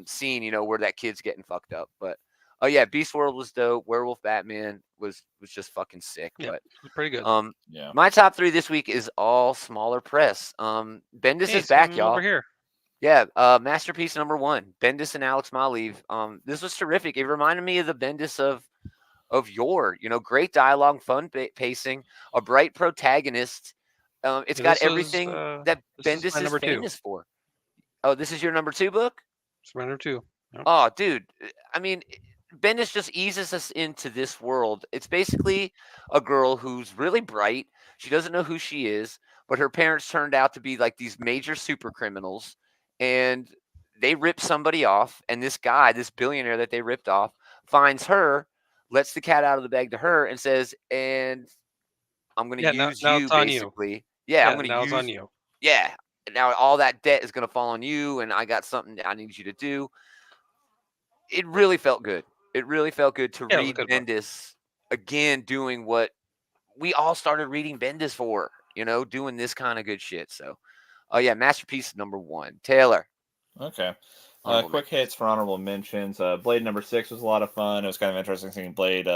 scene, where that kid's getting fucked up. But oh yeah, Beast World was dope. Werewolf Batman was just fucking sick. Yeah, But it was pretty good. Yeah. my top 3 this week is all smaller press. Bendis Hey, is back, some y'all. over here. Yeah, Masterpiece number 1, Bendis and Alex Maliv. This was terrific. It reminded me of the Bendis of yore. Great dialogue, fun pacing, a bright protagonist. It's Yeah, got this was, everything that this is Bendis my is number 2. famous for. Oh, this is your number 2 book? It's my number 2. Yep. Oh, dude. I mean, Bendis just eases us into this world. It's basically a girl who's really bright. She doesn't know who she is, but her parents turned out to be like these major super criminals, and they rip somebody off. And this guy, this billionaire that they ripped off, finds her, lets the cat out of the bag to her, and says, "And I'm going to Yeah, use now you, it's on you. basically. Yeah, I'm going to now it's on use you. Yeah. Now all that debt is going to fall on you, and I got something that I need you to do." It really felt good. It really felt good to Yeah, it was a read good book. Bendis again doing what we all started reading Bendis for, doing this kind of good shit. So, oh yeah, Masterpiece number 1. Taylor. Okay. Honorable Quick hits for honorable mentions. Blade number 6 was a lot of fun. It was kind of interesting seeing Blade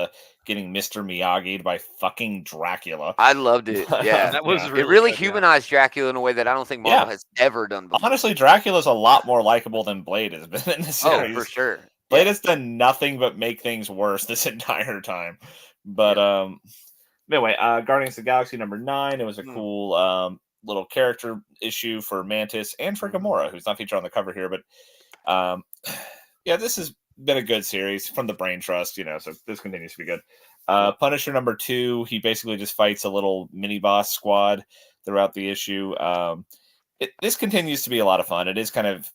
getting Mr. Miyagi'd by fucking Dracula. I loved it. Yeah. That was Yeah. really It really good, yeah. humanized Dracula in a way that I don't think Marvel Yeah. has ever done before. Honestly, Dracula's a lot more likable than Blade has been in the Oh, series. for sure. Blade Yeah. has done nothing but make things worse this entire time. But anyway, Guardians of the Galaxy number 9. It was a cool little character issue for Mantis and for Gamora, who's not featured on the cover here. But yeah, this has been a good series from the Brain Trust, so this continues to be good. Punisher number 2, he basically just fights a little mini boss squad throughout the issue. This continues to be a lot of fun. It is kind of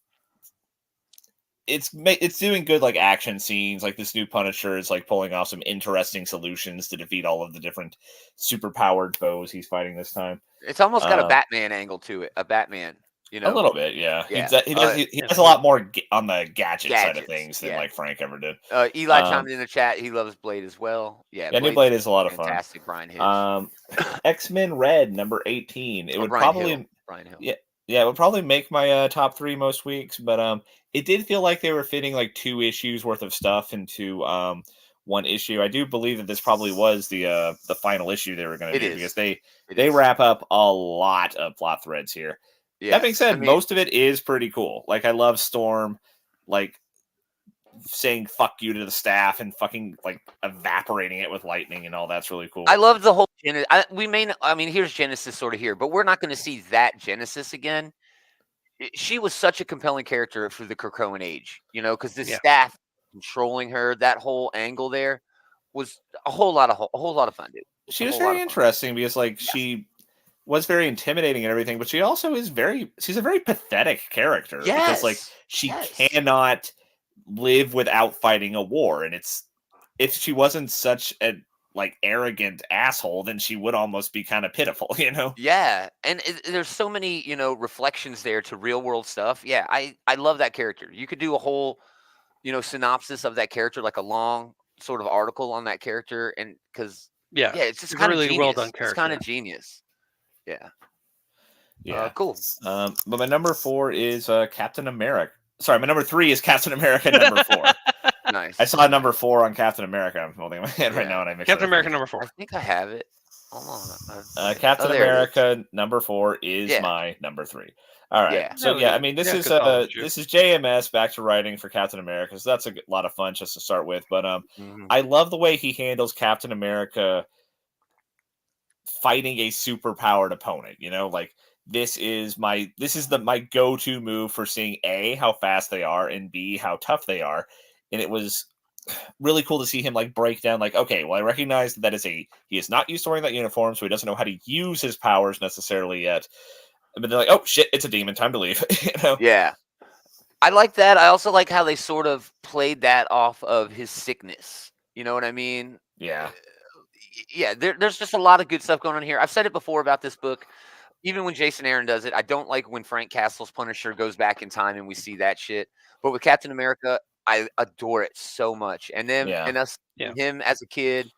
it's doing good like action scenes. Like this new Punisher is like pulling off some interesting solutions to defeat all of the different super powered foes he's fighting this time. It's almost got a Batman angle to it. A Batman, a little bit, yeah. Yeah. He does a lot more on the gadget side of things than yeah. like Frank ever did. Eli chimed in the chat. He loves Blade as well. Yeah, new Blade is a lot of fun. Fantastic, Brian Hitch. X-Men Red number 18. It would Brian probably Hill. Brian Hill. Yeah, it would probably make my top 3 most weeks, but it did feel like they were fitting like 2 issues worth of stuff into 1 issue. I do believe that this probably was the final issue they were going to do because they wrap up a lot of plot threads here. Yeah. That being said, most of it is pretty cool. Like I love Storm, like saying "fuck you" to the staff and fucking like evaporating it with lightning and all. That's really cool. I love the whole here's Genesis sort of here, but we're not going to see that Genesis again. She was such a compelling character for the Krakoan age, because the staff controlling her, that whole angle there was a whole lot of fun, dude. She was very interesting because she was very intimidating and everything, but she also is she's a very pathetic character because she cannot live without fighting a war. And if she wasn't such a arrogant asshole, then she would almost be kind of pitiful, Yeah. And there's so many, reflections there to real world stuff. Yeah. I love that character. You could do a whole, synopsis of that character, like a long sort of article on that character. And because it's just kind of really well done character. It's kind of genius. Yeah. Yeah. Cool. But my number 4 is Captain America. Sorry, my number 3 is Captain America number 4. Nice. I saw number 4 on Captain America. I'm holding my hand right now, and I mixed Captain America number 4. I think I have it. Hold on. Captain America number 4 is my number 3. All right. Yeah. So this is JMS back to writing for Captain America. So that's a lot of fun just to start with. But I love the way he handles Captain America fighting a superpowered opponent. You know, like this is my go-to move for seeing A, how fast they are, and B, how tough they are. And it was really cool to see him like break down, like, okay, well, I recognize that he is not used to wearing that uniform, so he doesn't know how to use his powers necessarily yet. But they're like, oh shit, it's a demon, time to leave. You know? Yeah. I like that. I also like how they sort of played that off of his sickness. You know what I mean? Yeah. Yeah, there's just a lot of good stuff going on here. I've said it before about this book. Even when Jason Aaron does it, I don't like when Frank Castle's Punisher goes back in time and we see that shit. But with Captain America, I adore it so much. And them Yeah. and us, Yeah. him as a kid,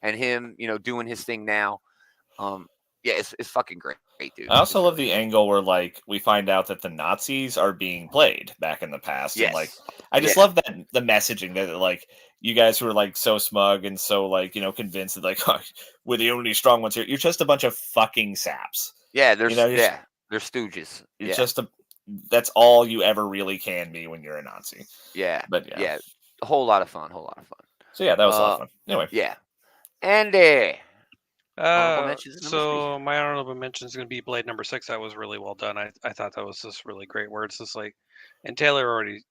and him, doing his thing now. Yeah, it's fucking great, dude. I also It's love really the good. angle where like we find out that the Nazis are being played back in the past, and like Yes. I just Yeah. love that the messaging that like you guys who are like so smug and so like convinced that like we're the only strong ones here. You're just a bunch of fucking saps. Yeah, You know, they're stooges. you're Yeah. just that's all you ever really can be when you're a Nazi. Yeah. But yeah. Yeah. A whole lot of fun. So yeah, that was a lot of fun. Anyway. Yeah. And honorable mentions number 3. So my honorable mention is going to be Blade number 6. That was really well done. I thought that was just really great. Where it's just like, and Taylor already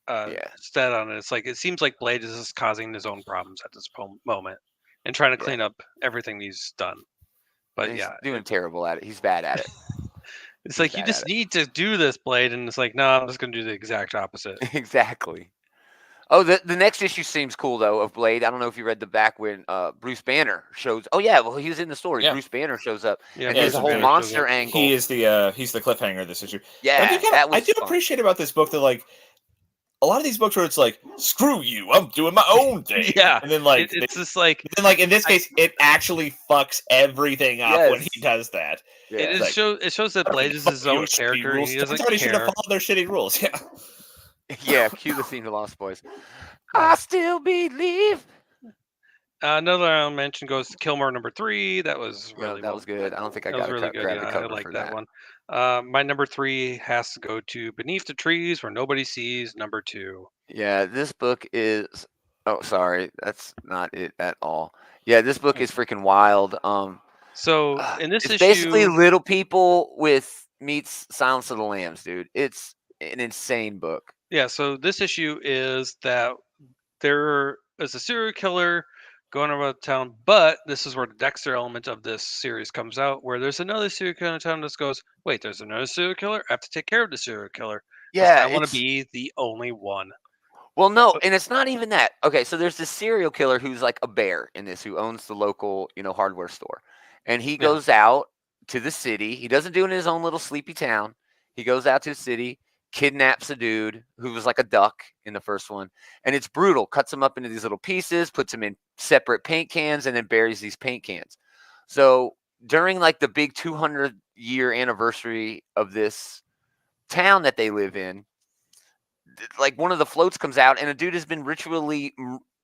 Yeah. said on it. It's like it seems like Blade is just causing his own problems at this moment and trying to Yeah. clean up everything he's done. But He's yeah, doing terrible at it. He's bad at it. it's He's like you bad just at need to do this, Blade, and it's like, no, I'm just going to do the exact opposite. Exactly. Oh, the next issue seems cool though of Blade. I don't know if you read the back when Bruce Banner shows. Oh yeah, well he was in the story. Yeah. Bruce Banner shows up, Yeah, and Yeah, his Bruce whole Banner shows monster up. angle. He's the cliffhanger of this issue. Yeah, that was I do fun. appreciate about this book that like a lot of these books where it's like, screw you, I'm doing my own thing. Yeah, And then like it's just like then like in this case, it actually fucks everything up when he Yes. does that. Yeah. it like- shows that Blade is his own character and he doesn't Somebody should have care. followed their shitty rules. Yeah. Yeah, cue the theme to Lost Boys. I still believe. Another honorable mention goes to Kilmore number 3. That was Yeah, really that was good. I don't think I That was got really good. grab the Yeah, I cover like for that that. one. My number 3 has to go to Beneath the Trees Where Nobody Sees number 2. Yeah, this book is. Oh, sorry, that's not it at all. Yeah, this book is freaking wild. So in this It's issue, basically Little People with meets Silence of the Lambs, dude. It's an insane book. yeah. So this issue is that there is a serial killer going around town, but this is where the Dexter element of this series comes out, where there's another serial killer in town that goes, wait, there's another serial killer? I have to take care of the serial killer. 'Cause Yeah, I want to it's be the only one. well, no, But- and it's not even that. Okay, so there's this serial killer who's like a bear in this, who owns the local, hardware store, and he Yeah. goes out to the city. He doesn't do it in his own little sleepy town. He goes out to the city, kidnaps a dude who was like a duck in the first one, and it's brutal. Cuts him up into these little pieces, puts him in separate paint cans, and then buries these paint cans. So during like the big 200-year anniversary of this town that they live in, like one of the floats comes out and a dude has been ritually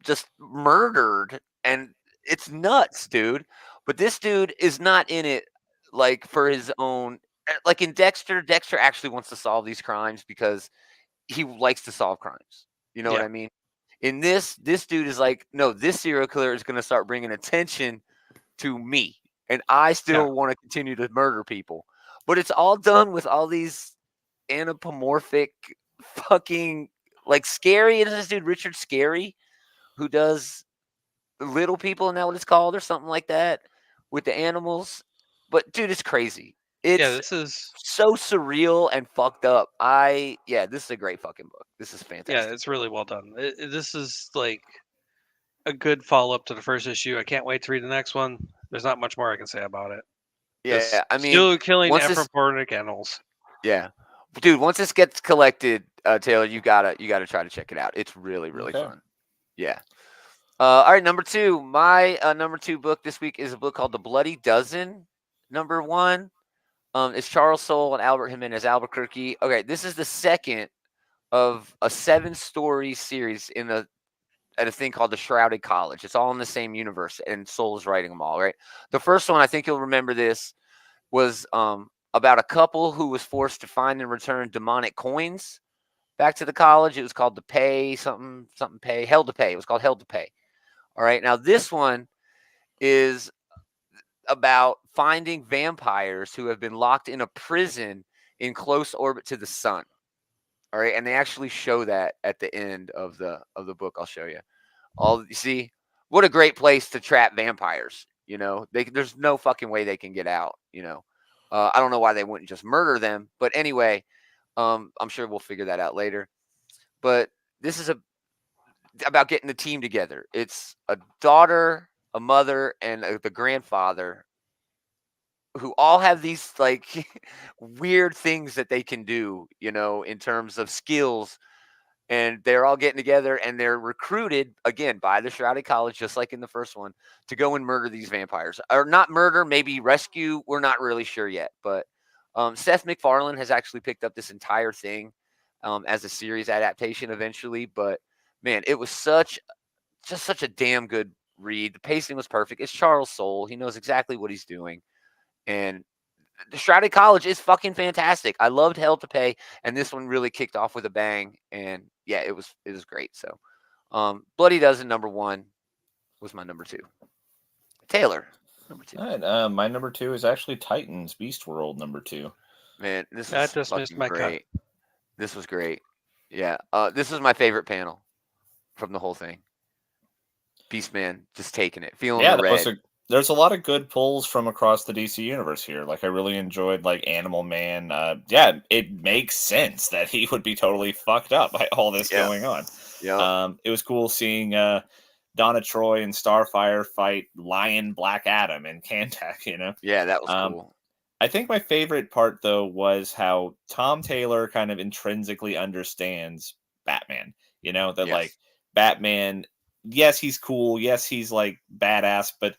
just murdered, and it's nuts, dude. But this dude is not in it like for his own. Like in Dexter actually wants to solve these crimes because he likes to solve crimes. You know what Yeah. I mean? In this dude is like, no, this serial killer is going to start bringing attention to me, and I still want to continue to murder people. But it's all done with all these anthropomorphic fucking like Scary. Is this dude Richard Scary who does Little People? Isn't that what it's called or something like that with the animals? But dude, it's crazy. It's Yeah, this is so surreal and fucked up. This is a great fucking book. This is fantastic. yeah, it's really well done. This is like a good follow up to the first issue. I can't wait to read the next one. There's not much more I can say about it. Just Yeah, I mean, still killing once this- anthropomorphic animals. yeah, dude. Once this gets collected, Taylor, you gotta try to check it out. It's really Okay. fun. Yeah. All right, number 2. My number 2 book this week is a book called The Bloody Dozen. Number 1. It's Charles Soule and Albert Jimenez Albuquerque. Okay, this is the second of a 7-story series at a thing called the Shrouded College. It's all in the same universe, and Soule is writing them all. Right. The first one, I think you'll remember this, was about a couple who was forced to find and return demonic coins back to the college. It was called the Pay something Pay, Hell to Pay. It was called Hell to Pay. All right. Now this one is about finding vampires who have been locked in a prison in close orbit to the sun. All right, and they actually show that at the end of the book. I'll show you. You see, what a great place to trap vampires. There's no fucking way they can get out. I don't know why they wouldn't just murder them, but anyway, I'm sure we'll figure that out later. But this is about getting the team together. It's a daughter, a mother, and the grandfather who all have these like weird things that they can do, in terms of skills. And they're all getting together and they're recruited again by the Shrouded College, just like in the first one, to go and murder these vampires. Or not murder, maybe rescue. We're not really sure yet. But Seth MacFarlane has actually picked up this entire thing as a series adaptation eventually. But man, it was such a damn good read. The pacing was perfect. It's Charles Soule. He knows exactly what he's doing. And the Shrouded College is fucking fantastic. I loved Hell to Pay, and this one really kicked off with a bang. And yeah, it was great. So, Bloody Dozen #1 was my number 2. Taylor, number 2. All right, my number 2 is actually Titans Beast World #2. Man, this That was just missed fucking my cut. great. This was great. Yeah, this was my favorite panel from the whole thing. Beastman just taking it, feeling the red. There's a lot of good pulls from across the DC universe here. Like I really enjoyed like Animal Man. Yeah, it makes sense that he would be totally fucked up by all this going on. Yeah. It was cool seeing Donna Troy and Starfire fight Lion Black Adam and Kantak, Yeah, that was cool. I think my favorite part though was how Tom Taylor kind of intrinsically understands Batman. That like Batman, yes, he's cool, yes, he's like badass, but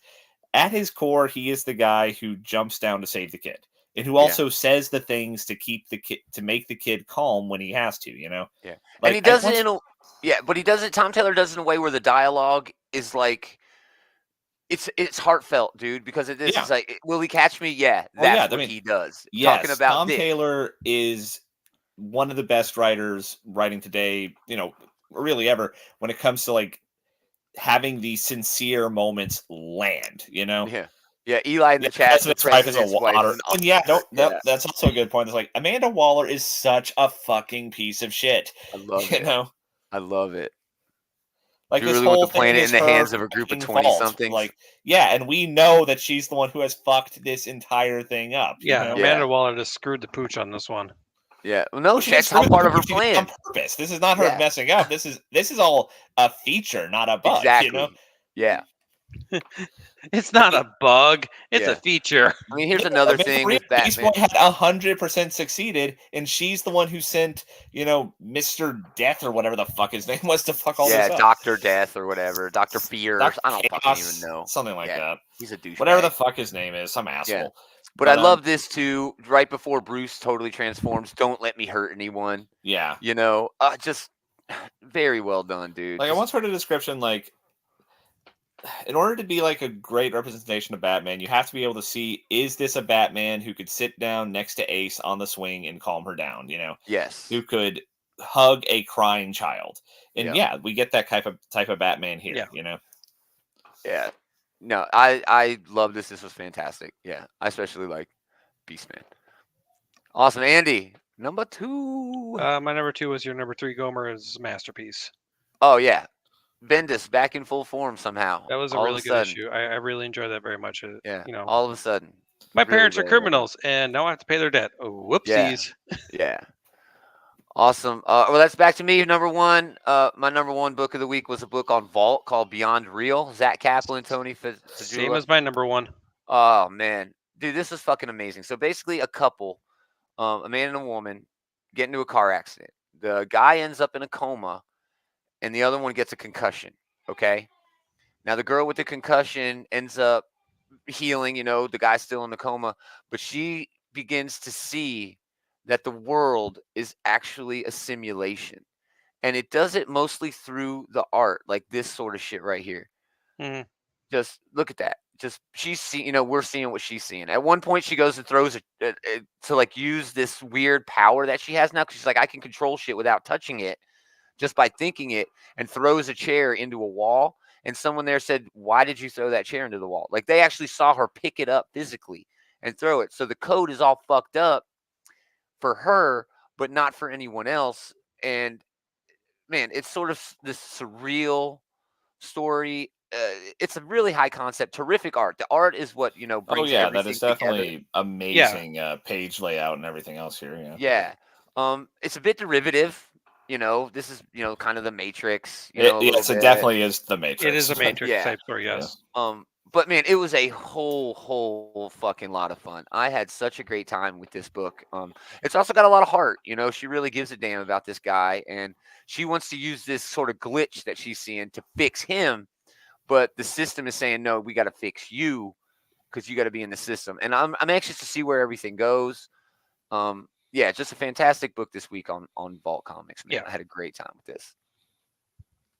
at his core, he is the guy who jumps down to save the kid, and who also says the things to keep the kid, to make the kid calm when he has to. Yeah, like, and he does it but he does it. Tom Taylor does it in a way where the dialogue is like, it's heartfelt, dude. Because it is like, will he catch me? Yeah, that's what he does. Yes, talking about Tom Taylor is one of the best writers writing today. Really ever when it comes to like having these sincere moments land, Yeah, Eli in the chat. President's wife is a water. And that's also a good point. It's like Amanda Waller is such a fucking piece of shit. I love it. I love it. Like you this really whole want to plan thing it in the hands of a group of 20-somethings. Like, yeah, and we know that she's the one who has fucked this entire thing up. Yeah, Amanda Waller just screwed the pooch on this one. Yeah, well, no, that's all part of her plan. On purpose. This is not her messing up. This is all a feature, not a bug. Exactly. Yeah. It's not a bug. It's a feature. I mean, here's another thing with Batman. Beast Boy had 100% succeeded, and she's the one who sent, Mr. Death or whatever the fuck his name was to fuck all this up. Yeah, Dr. Death or whatever. Dr. Fear. I don't fucking even know. Something like that. He's a douchebag. Whatever the fuck his name is, some asshole. Yeah. But I love this too. Right before Bruce totally transforms, don't let me hurt anyone. Yeah. Just very well done, dude. Like I once heard a description like, in order to be like a great representation of Batman, you have to be able to see, is this a Batman who could sit down next to Ace on the swing and calm her down, Yes. Who could hug a crying child. And we get that type of Batman here, Yeah. No, I love this. This was fantastic. Yeah. I especially like Beastman. Awesome. Andy, number 2. My number 2 was your number 3, Gomer's masterpiece. Oh, yeah. Bendis back in full form somehow. That was a really good issue. I really enjoyed that very much. All of a sudden. My parents are criminals, and now I have to pay their debt. Oh, whoopsies. Yeah. Awesome. Well, that's back to me. Number 1. My number 1 book of the week was a book on Vault called Beyond Real. Zach Kaplan, Tony Fajula. Same as my number 1. Oh, man. Dude, this is fucking amazing. So basically a couple, a man and a woman, get into a car accident. The guy ends up in a coma, and the other one gets a concussion, okay? Now, the girl with the concussion ends up healing, the guy's still in the coma, but she begins to see that the world is actually a simulation. And it does it mostly through the art, like this sort of shit right here. Mm-hmm. Just look at that. Just she's seeing, we're seeing what she's seeing. At one point, she goes and throws to like use this weird power that she has now, because she's like, I can control shit without touching it, just by thinking it, and throws a chair into a wall, and someone there said, "Why did you throw that chair into the wall?" Like they actually saw her pick it up physically and throw it. So the code is all fucked up for her, but not for anyone else. And man, it's sort of this surreal story. It's a really high concept, terrific art. The art is what Oh brings yeah, that is everything together. definitely amazing page layout and everything else here. Yeah, Yeah, it's a bit derivative. This is kind of the Matrix. A little yes, it bit. definitely is the It is Matrix. a Matrix Yeah. type story, Yeah. yes. But man, it was a whole fucking lot of fun. I had such a great time with this book. It's also got a lot of heart. She really gives a damn about this guy, and she wants to use this sort of glitch that she's seeing to fix him. But the system is saying, no, we got to fix you because you got to be in the system. And I'm anxious to see where everything goes. Yeah, just a fantastic book this week on Vault Comics, man. Yeah. I had a great time with this.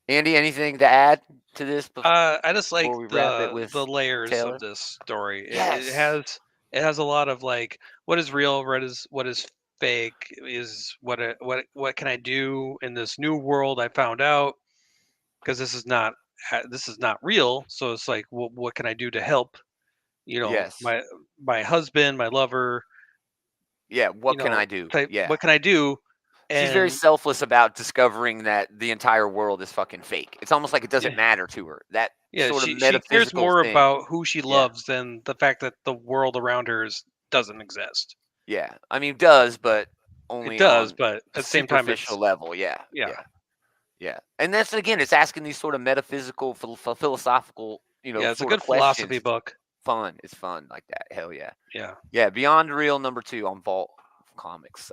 Andy, anything to add to this I just like before we wrap it with the layers Taylor? of this story. Yes. It has a lot of like what is real, what is fake, is what can I do in this new world I found out, because this is not real. So it's like what can I do to help? Yes. My husband, my lover, Yeah. What can I do? type, Yeah. what can I do? She's very And selfless about discovering that the entire world is fucking fake. It's almost like it doesn't yeah, matter to her. That yeah, sort of she cares metaphysical more thing. about who she Yeah. loves than the fact that the world around her doesn't exist. Yeah. I mean, does, but It only does, on but at a the same time, superficial level. Yeah. yeah, Yeah. Yeah. And that's, again, it's asking these sort of metaphysical, philosophical, yeah. It's a sort of good philosophy questions. book. Fun. It's fun like that. Hell yeah. Yeah. Yeah. Beyond Real #2 on Vault Comics.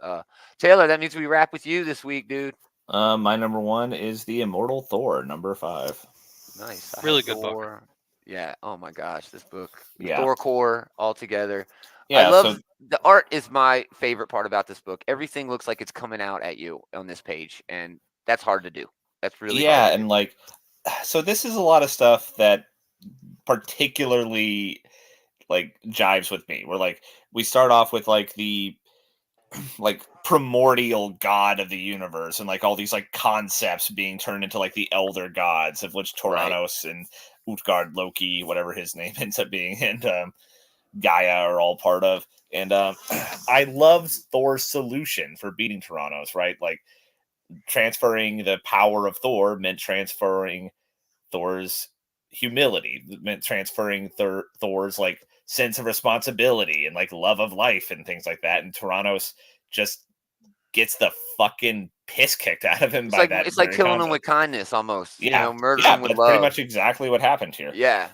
Taylor, that means we wrap with you this week, dude. My number one is the Immortal Thor, #5. Nice. I Really have good book. Thor. Yeah. Oh my gosh, this book. The Yeah. Thor core all together. I Yeah, love so the art is my favorite part about this book. Everything looks like it's coming out at you on this page, and that's hard to do. That's really hard yeah, to do. and like, so this is a lot of stuff that particularly like jives with me. Where like we start off with like the like primordial god of the universe and like all these like concepts being turned into like the elder gods, of which Right. Turanos and Utgard, Loki, whatever his name ends up being, and Gaia are all part of. And I loved Thor's solution for beating Turanos, right? Like transferring the power of Thor meant transferring Thor's humility, it meant transferring Thor's like sense of responsibility and like love of life and things like that. And Turanos just gets the fucking piss kicked out of him It's by like that it's like very killing them concept. with kindness almost. Yeah, Murder yeah, them with that's pretty love. much exactly what happened here. Yeah.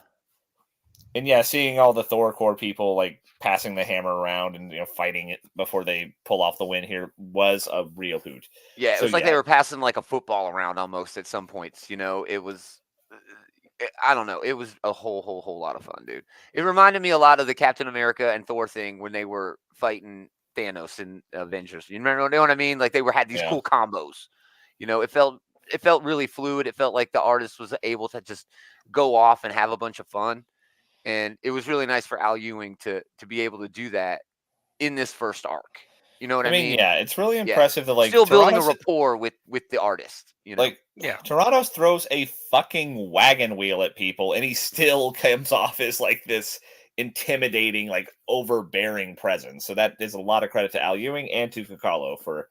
And yeah, seeing all the Thor core people like passing the hammer around and fighting it before they pull off the win here was a real hoot. Yeah. It So was like yeah, they were passing like a football around almost at some points. It was. I don't know. It was a whole lot of fun, dude. It reminded me a lot of the Captain America and Thor thing when they were fighting Thanos in Avengers. You remember, know what I mean? Like they had these Yeah. cool combos. It felt really fluid. It felt like the artist was able to just go off and have a bunch of fun, and it was really nice for Al Ewing to be able to do that in this first arc. You know what I I mean, mean? yeah, it's really Yeah. impressive that like Still building a Turanos, rapport with the artist. like Yeah. Turanos throws a fucking wagon wheel at people, and he still comes off as like this intimidating, like overbearing presence. So that is a lot of credit to Al Ewing and to Kakalo for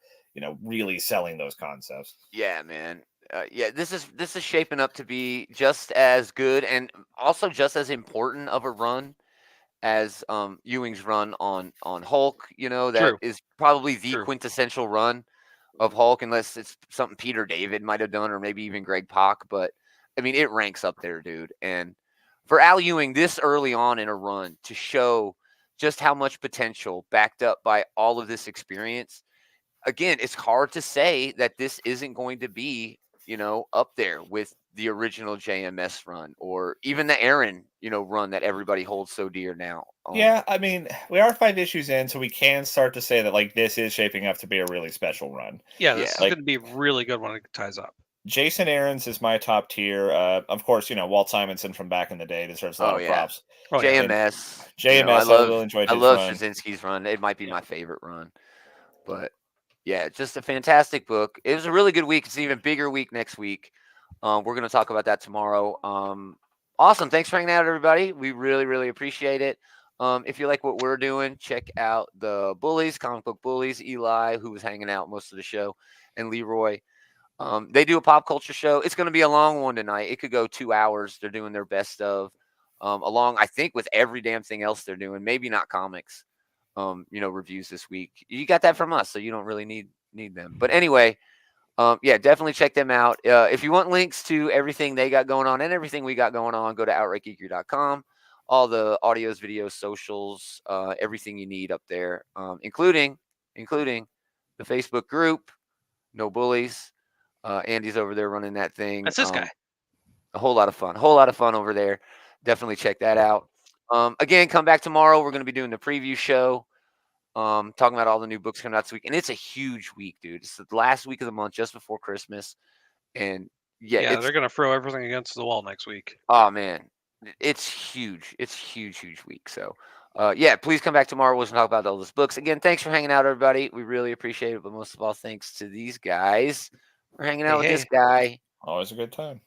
really selling those concepts. Yeah, man. Yeah, this is shaping up to be just as good and also just as important of a run as Ewing's run on Hulk. That True. is probably the True. quintessential run of Hulk, unless it's something Peter David might have done, or maybe even Greg Pak. But I mean, it ranks up there, dude. And for Al Ewing, this early on in a run to show just how much potential backed up by all of this experience. Again, it's hard to say that this isn't going to be, up there with the original JMS run or even the Aaron, run that everybody holds so dear now. Yeah, I mean, we are 5 issues in, so we can start to say that like this is shaping up to be a really special run. Yeah, this is Yeah. going to be really good when it ties up. Jason Aaron's is my top tier. Of course, Walt Simonson from back in the day deserves a lot Oh, of yeah. props. Oh, yeah. JMS. JMS, I really enjoyed I his love run. Straczynski's run. It might be Yeah. my favorite run. But yeah, just a fantastic book. It was a really good week. It's an even bigger week next week. We're going to talk about that tomorrow. Awesome. Thanks for hanging out, everybody. We really, really appreciate it. If you like what we're doing, check out the Bullies, Comic Book Bullies, Eli, who was hanging out most of the show, and Leroy. They do a pop culture show. It's going to be a long one tonight. It could go 2 hours. They're doing their best of, along, I think, with every damn thing else they're doing. Maybe not comics, reviews this week. You got that from us, so you don't really need them. But anyway, yeah, definitely check them out. If you want links to everything they got going on and everything we got going on, go to outrightgeekery.com. All the audios, videos, socials, everything you need up there, including the Facebook group, No Bullies. Andy's over there running that thing. That's this guy. A whole lot of fun over there. Definitely check that out. Again, come back tomorrow. We're going to be doing the preview show, talking about all the new books coming out this week. And it's a huge week, dude. It's the last week of the month, just before Christmas. And yeah, they're going to throw everything against the wall next week. Oh, man. It's huge. It's huge week. So, yeah, please come back tomorrow. We'll talk about all those books. Again, thanks for hanging out, everybody. We really appreciate it. But most of all, thanks to these guys for hanging out with this guy. Always a good time.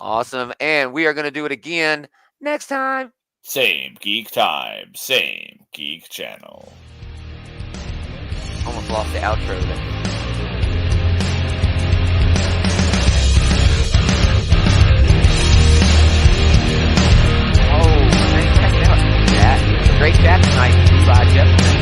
Awesome. And we are going to do it again next time. Same geek time, same geek channel. Almost lost the outro there. Great chat tonight by Jeff.